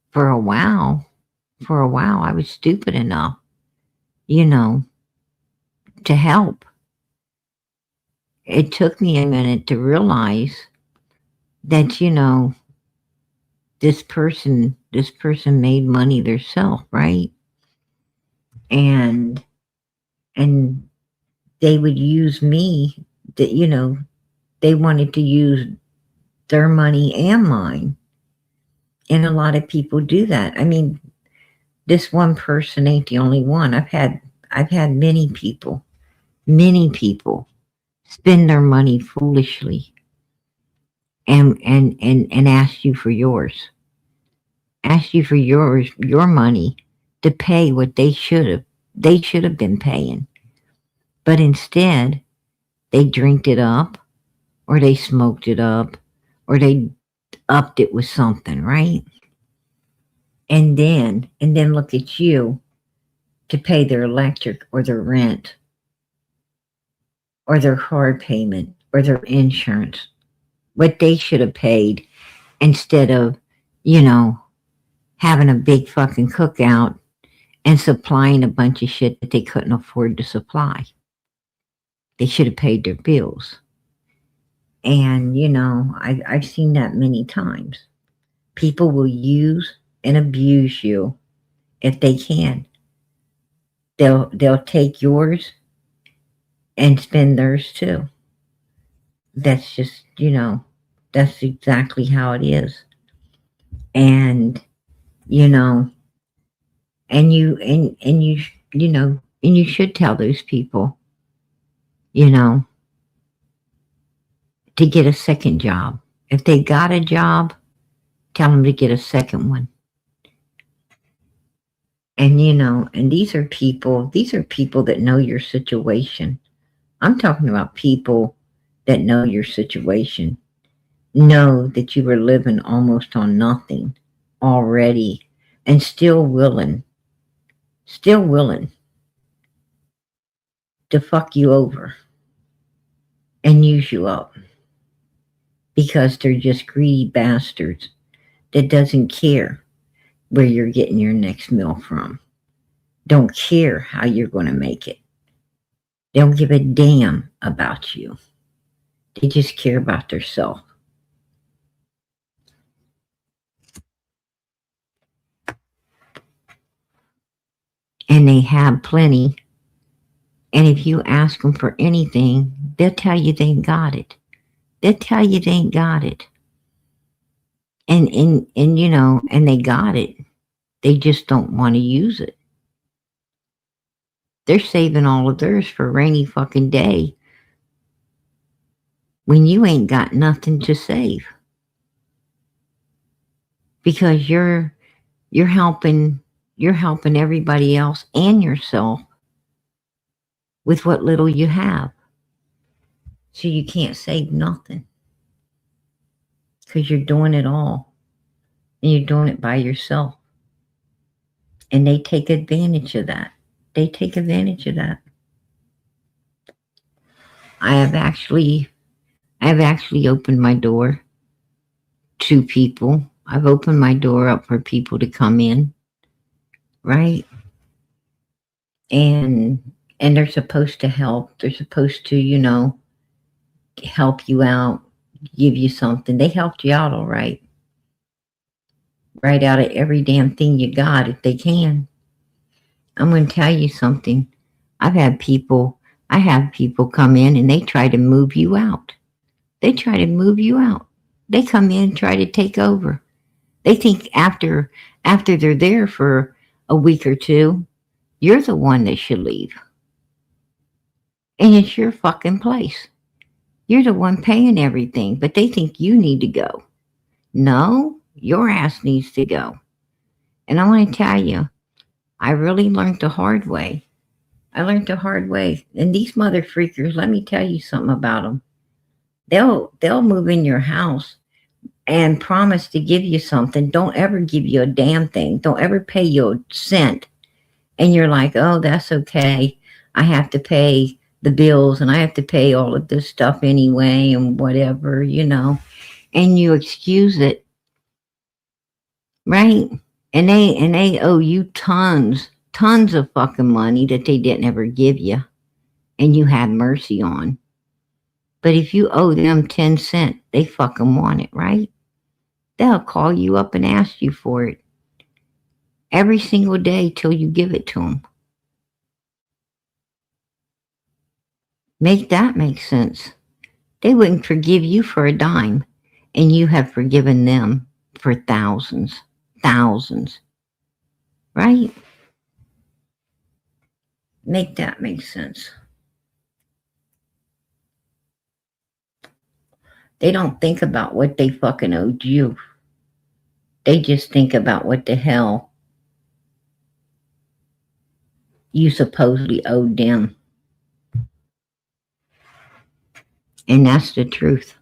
for a while, I was stupid enough, you know, to help. It took me a minute to realize that, you know, this person made money themselves, right? And they would use me, that, you know, they wanted to use their money and mine. And a lot of people do that. I mean, this one person ain't the only one. I've had many people spend their money foolishly and ask you for yours. Ask you for your money to pay what they should have been paying. But instead, they drinked it up, or they smoked it up, or they upped it with something, right? And then look at you to pay their electric or their rent or their car payment or their insurance, what they should have paid, instead of, you know, having a big fucking cookout and supplying a bunch of shit that they couldn't afford to supply. They should have paid their bills. And, you know, I've seen that many times. People will use and abuse you if they can. They'll take yours and spend theirs too. That's just, you know, that's exactly how it is. And, you know, and you know, and you should tell those people, you know, to get a second job. If they got a job, tell them to get a second one. And, you know, and these are people that know your situation. I'm talking about people that know your situation, know that you were living almost on nothing already, and still willing to fuck you over and use you up, because they're just greedy bastards that doesn't care where you're getting your next meal from. Don't care how you're going to make it. They don't give a damn about you. They just care about themselves. And they have plenty. And if you ask them for anything, they'll tell you they ain't got it. They'll tell you they ain't got it. And you know, and they got it. They just don't want to use it. They're saving all of theirs for a rainy fucking day when you ain't got nothing to save. Because you're helping everybody else and yourself with what little you have. So you can't save nothing, because you're doing it all, and you're doing it by yourself. And they take advantage of that. They take advantage of that. I have actually opened my door to people. I've opened my door up for people to come in, right? And they're supposed to help. They're supposed to, you know, help you out, give you something. They helped you out all right. Right out of every damn thing you got, if they can. I'm going to tell you something. I have people come in and they try to move you out. They try to move you out. They come in and try to take over. They think after they're there for a week or two, you're the one that should leave. And it's your fucking place. You're the one paying everything, but they think you need to go. No, your ass needs to go. And I want to tell you, I really learned the hard way. And these mother freakers, let me tell you something about them. They'll move in your house and promise to give you something. Don't ever give you a damn thing. Don't ever pay you a cent. And you're like, oh, that's okay. I have to pay the bills and I have to pay all of this stuff anyway and whatever, and you excuse it, right? And they owe you tons of fucking money that they didn't ever give you and you had mercy on. But if you owe them 10 cents, they fucking want it, right? They'll call you up and ask you for it every single day till you give it to them. Make that make sense. They wouldn't forgive you for a dime, and you have forgiven them for thousands, right? Make that make sense. They don't think about what they fucking owed you. They just think about what the hell you supposedly owed them. And that's the truth.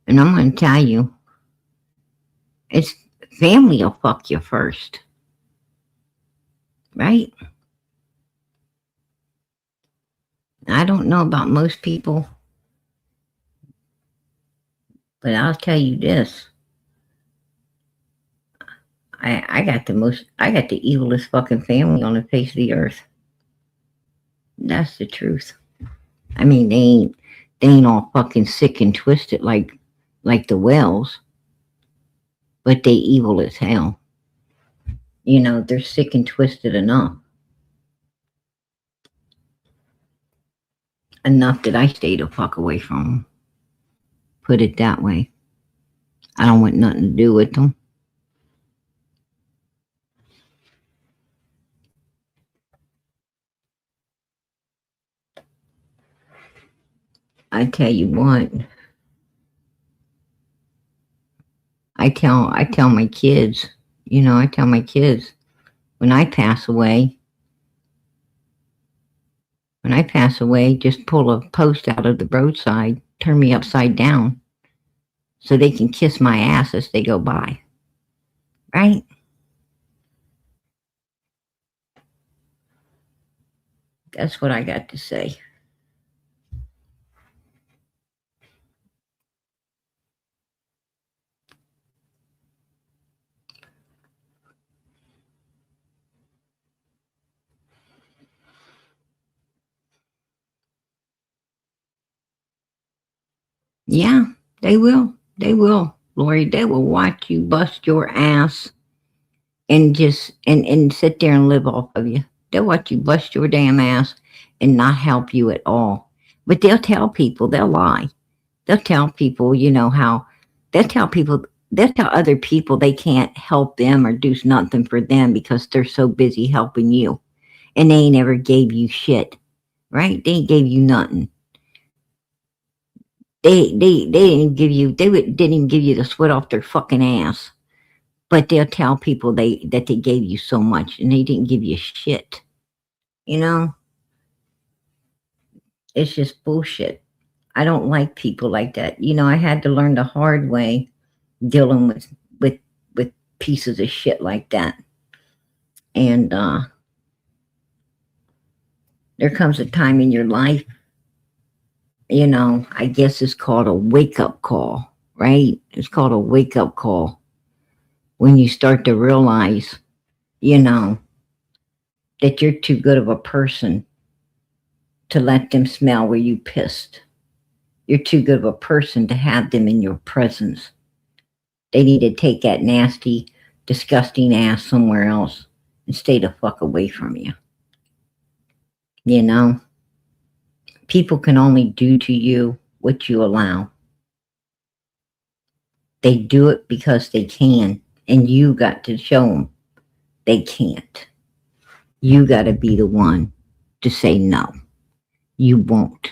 And I'm going to tell you, it's family will fuck you first. Right? I don't know about most people, but I'll tell you this. I got the evilest fucking family on the face of the earth. That's the truth. I mean, they ain't all fucking sick and twisted like the Wells, but they evil as hell. They're sick and twisted enough. Enough that I stay the fuck away from them. Put it that way. I don't want nothing to do with them. I tell you what. I tell my kids, when I pass away, just pull a post out of the roadside, turn me upside down, so they can kiss my ass as they go by. Right? That's what I got to say. Yeah, they will. They will, Lori. They will watch you bust your ass and just and sit there and live off of you. They'll watch you bust your damn ass and not help you at all. But they'll tell people, they'll lie. They'll tell people, they'll tell other people they can't help them or do nothing for them because they're so busy helping you. And they ain't ever gave you shit. Right? They ain't gave you nothing. They didn't even give you the sweat off their fucking ass. But they'll tell people that they gave you so much and they didn't give you shit. It's just bullshit. I don't like people like that. I had to learn the hard way dealing with pieces of shit like that. And there comes a time in your life, I guess it's called a wake-up call, right? It's called a wake-up call. When you start to realize, that you're too good of a person to let them smell where you pissed. You're too good of a person to have them in your presence. They need to take that nasty, disgusting ass somewhere else and stay the fuck away from you. People can only do to you what you allow. They do it because they can, and you got to show them they can't. You got to be the one to say no. You won't.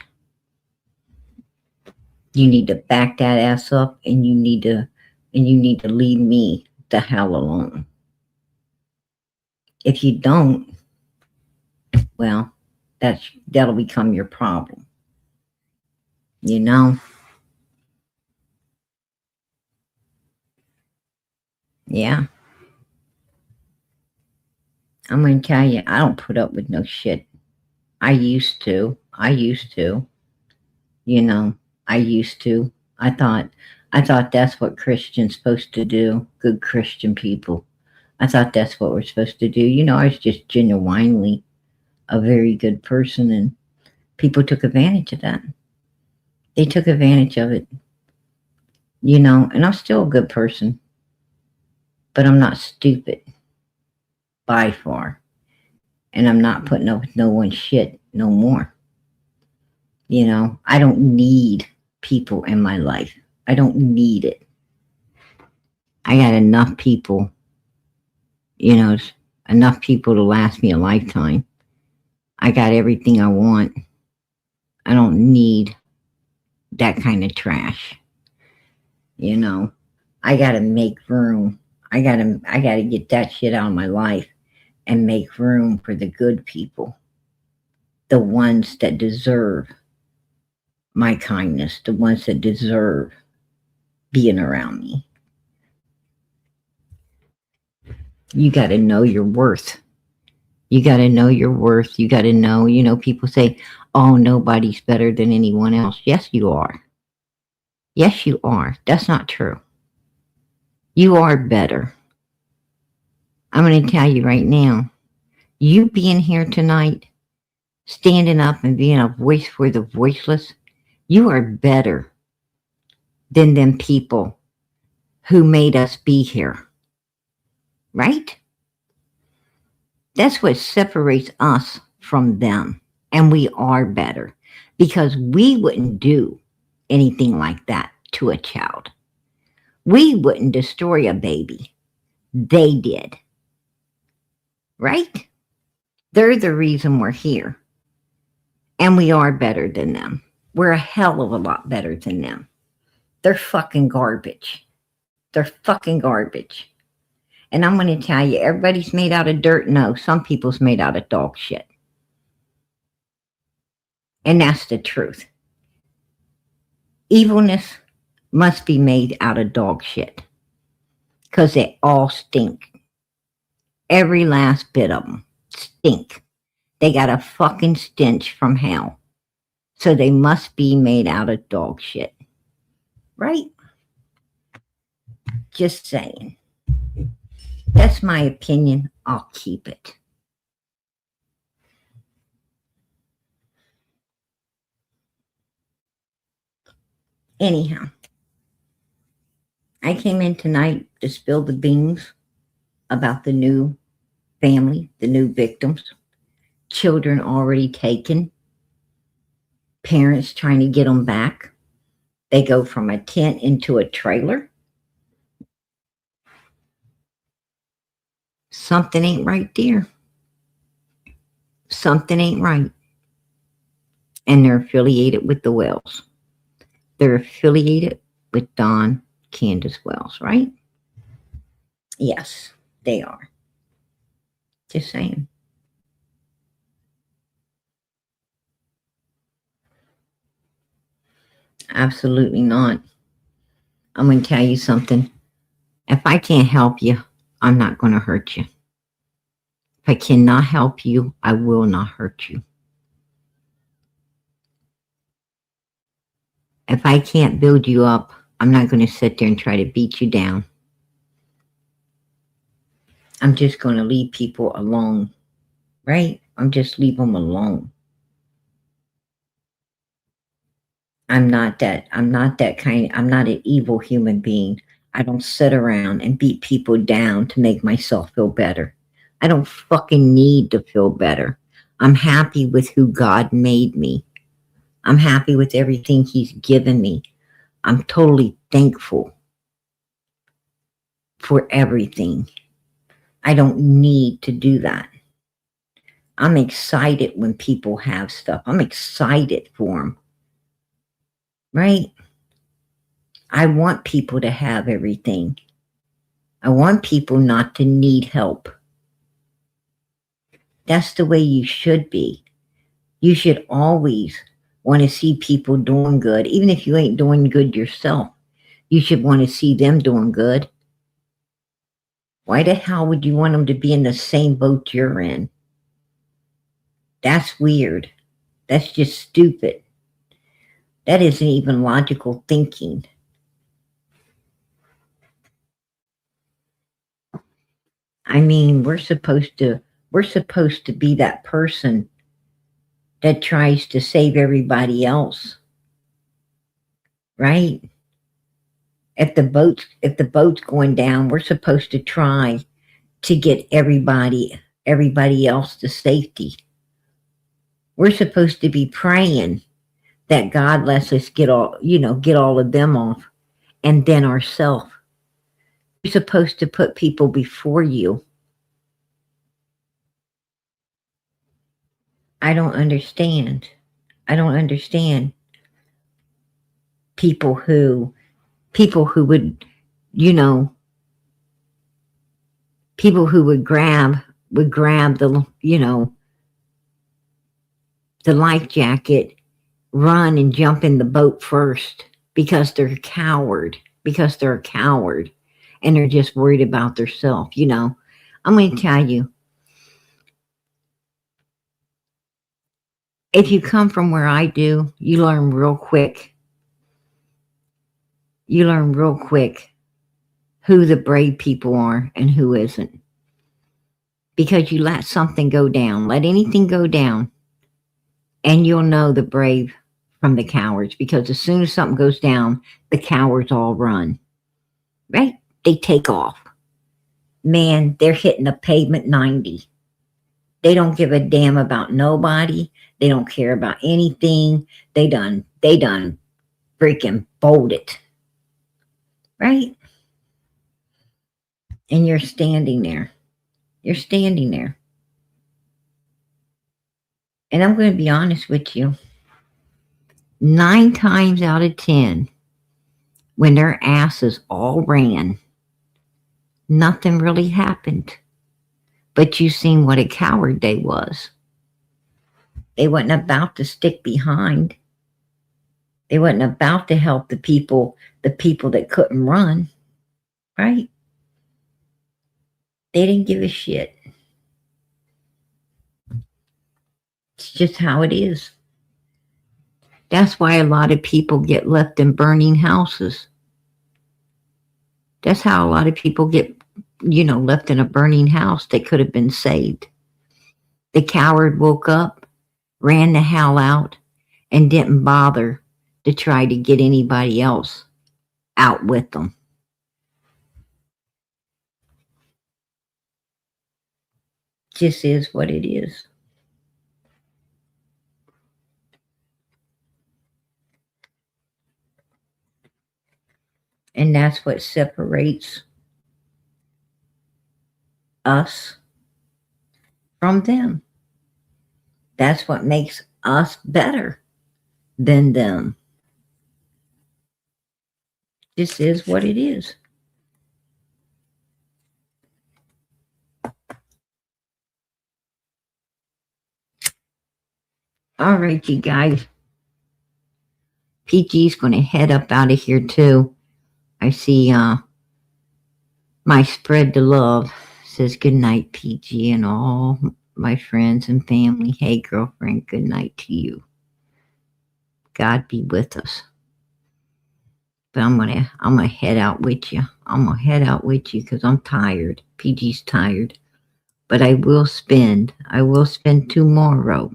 You need to back that ass up, and you need to leave me the hell alone. If you don't, well, that'll become your problem. Yeah. I'm going to tell you, I don't put up with no shit. I used to. You know, I used to. I thought that's what Christians supposed to do. Good Christian people. I thought that's what we're supposed to do. You know, I was just genuinely a very good person, and people took advantage of that. They took advantage of it. You know, and I'm still a good person, but I'm not stupid by far. And I'm not putting up with no one's shit no more. You know, I don't need people in my life. I don't need it. I got enough people, you know, enough people to last me a lifetime. I got everything I want. I don't need that kind of trash. You know, I got to make room. I got to get that shit out of my life and make room for the good people. The ones that deserve my kindness, the ones that deserve being around me. You got to know your worth. You got to know your worth. You got to know, you know, people say, oh, nobody's better than anyone else. Yes, you are. Yes, you are. That's not true. You are better. I'm going to tell you right now, you being here tonight, standing up and being a voice for the voiceless, you are better than them people who made us be here. Right? That's what separates us from them. And we are better because we wouldn't do anything like that to a child. We wouldn't destroy a baby. They did. Right? They're the reason we're here. And we are better than them. We're a hell of a lot better than them. They're fucking garbage. They're fucking garbage. And I'm going to tell you, everybody's made out of dirt. No, some people's made out of dog shit. And that's the truth. Evilness must be made out of dog shit. Because they all stink. Every last bit of them stink. They got a fucking stench from hell. So they must be made out of dog shit. Right? Just saying. That's my opinion. I'll keep it. Anyhow, I came in tonight to spill the beans about the new family, the new victims, children already taken, parents trying to get them back. They go from a tent into a trailer. Something ain't right there. Something ain't right. And they're affiliated with the Wells. They're affiliated with Don Candace Wells, right? Yes, they are. Just saying. Absolutely not. I'm going to tell you something. If I can't help you, I'm not going to hurt you. If I cannot help you, I will not hurt you. If I can't build you up, I'm not going to sit there and try to beat you down. I'm just going to leave people alone, right? I'm just leave them alone. I'm not that kind. I'm not an evil human being. I don't sit around and beat people down to make myself feel better. I don't fucking need to feel better. I'm happy with who God made me. I'm happy with everything He's given me. I'm totally thankful for everything. I don't need to do that. I'm excited when people have stuff. I'm excited for them. Right? I want people to have everything. I want people not to need help. That's the way you should be. You should always want to see people doing good, even if you ain't doing good yourself. You should want to see them doing good. Why the hell would you want them to be in the same boat you're in? That's weird. That's just stupid. That isn't even logical thinking. I mean, we're supposed to be that person that tries to save everybody else, right? If the boat's going down, we're supposed to try to get everybody else to safety. We're supposed to be praying that God lets us get all of them off, and then ourselves. You're supposed to put people before you. I don't understand. People who would, people who would grab the, the life jacket, run and jump in the boat first because they're a coward, and they're just worried about themselves. I'm going to tell you, if you come from where I do, you learn real quick. Who the brave people are and who isn't. Because you let something go down, let anything go down, and you'll know the brave from the cowards. Because as soon as something goes down, the cowards all run. Right? They take off. Man, they're hitting the pavement 90. They don't give a damn about nobody. They don't care about anything. They done freaking bolted. Right? And you're standing there. And I'm going to be honest with you. 9 times out of 10, when their asses all ran, nothing really happened. But you seen what a coward they was. They wasn't about to stick behind. They wasn't about to help the people that couldn't run. Right? They didn't give a shit. It's just how it is. That's why a lot of people get left in burning houses. That's how a lot of people get, left in a burning house. They could have been saved. The coward woke up, ran the hell out, and didn't bother to try to get anybody else out with them. Just is what it is. And that's what separates us from them. That's what makes us better than them. This is what it is. All right, you guys. PG's going to head up out of here too. I see my spread the love says good night, PG, and all my friends and family. Hey, girlfriend, good night to you. God be with us. But I'm gonna head out with you. Because I'm tired. PG's tired. But I will spend tomorrow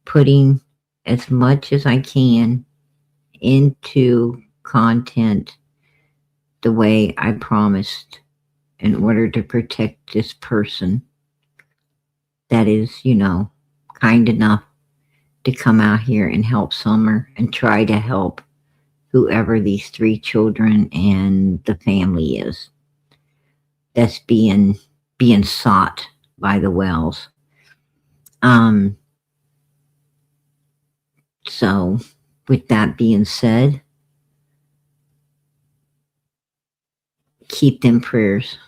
putting as much as I can into content the way I promised, in order to protect this person that is, kind enough to come out here and help Summer and try to help whoever these 3 children and the family is that's being sought by the Wells. So with that being said, keep them prayers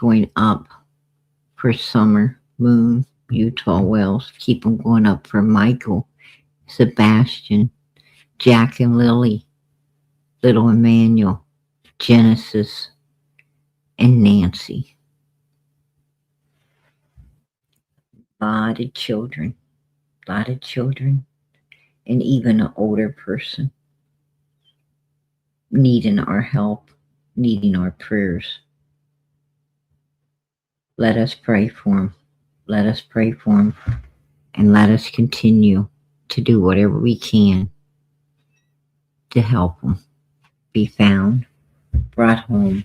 going up for Summer, Moon, Utah Wells. Keep them going up for Michael, Sebastian, Jack and Lily, little Emmanuel, Genesis, and Nancy. lot of children, and even an older person needing our help, needing our prayers. Let us pray for them. Let us pray for them, and let us continue to do whatever we can to help them be found, brought home,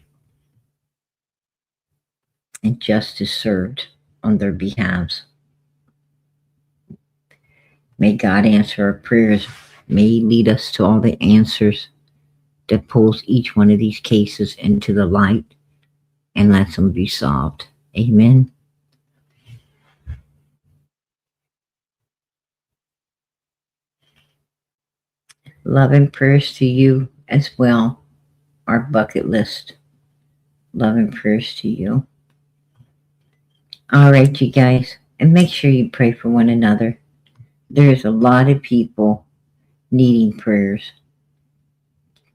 and justice served on their behalves. May God answer our prayers. May He lead us to all the answers that pulls each one of these cases into the light and lets them be solved. Amen. Love and prayers to you as well. Our bucket list. Love and prayers to you. All right, you guys. And make sure you pray for one another. There's a lot of people needing prayers.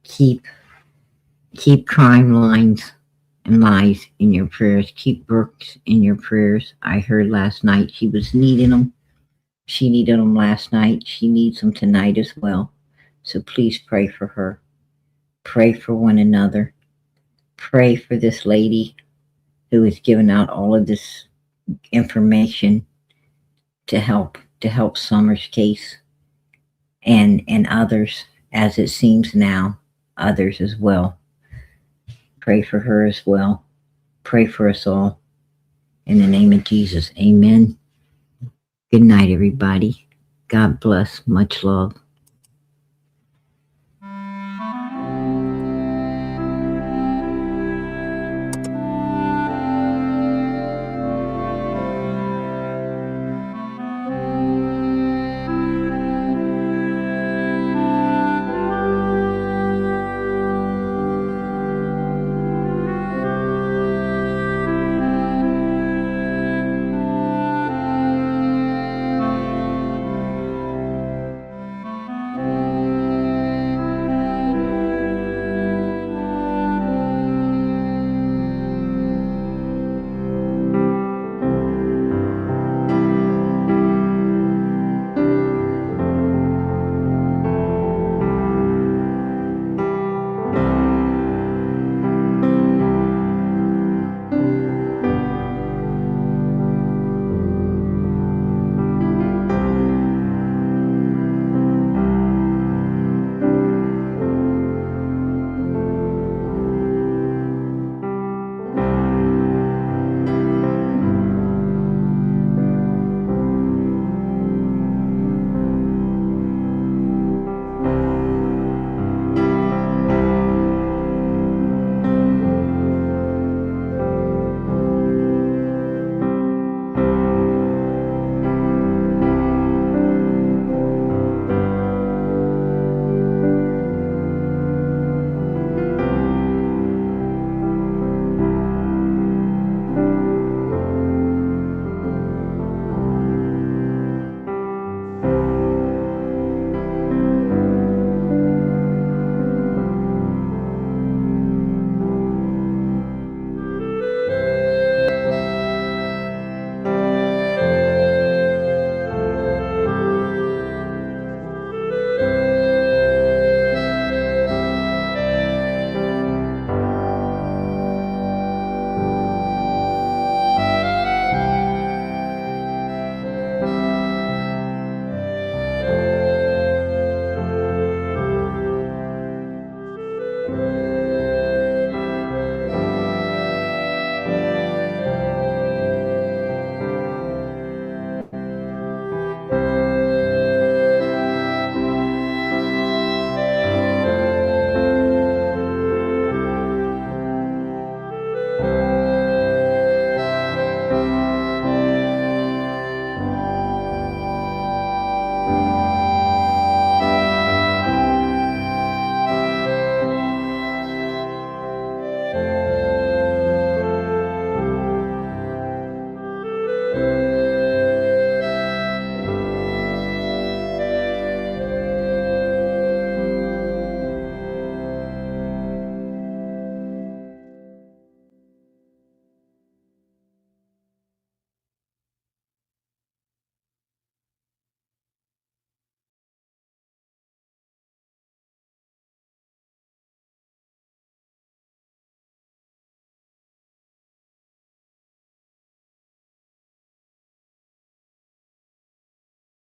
Keep crime lines and lies in your prayers. Keep Brooks in your prayers. I heard last night she was needing them. She needed them last night. She needs them tonight as well. So please pray for her. Pray for one another. Pray for this lady who is giving out all of this information to help Summer's case and others, as it seems now, others as well. Pray for her as well. Pray for us all. In the name of Jesus, amen. Good night, everybody. God bless. Much love.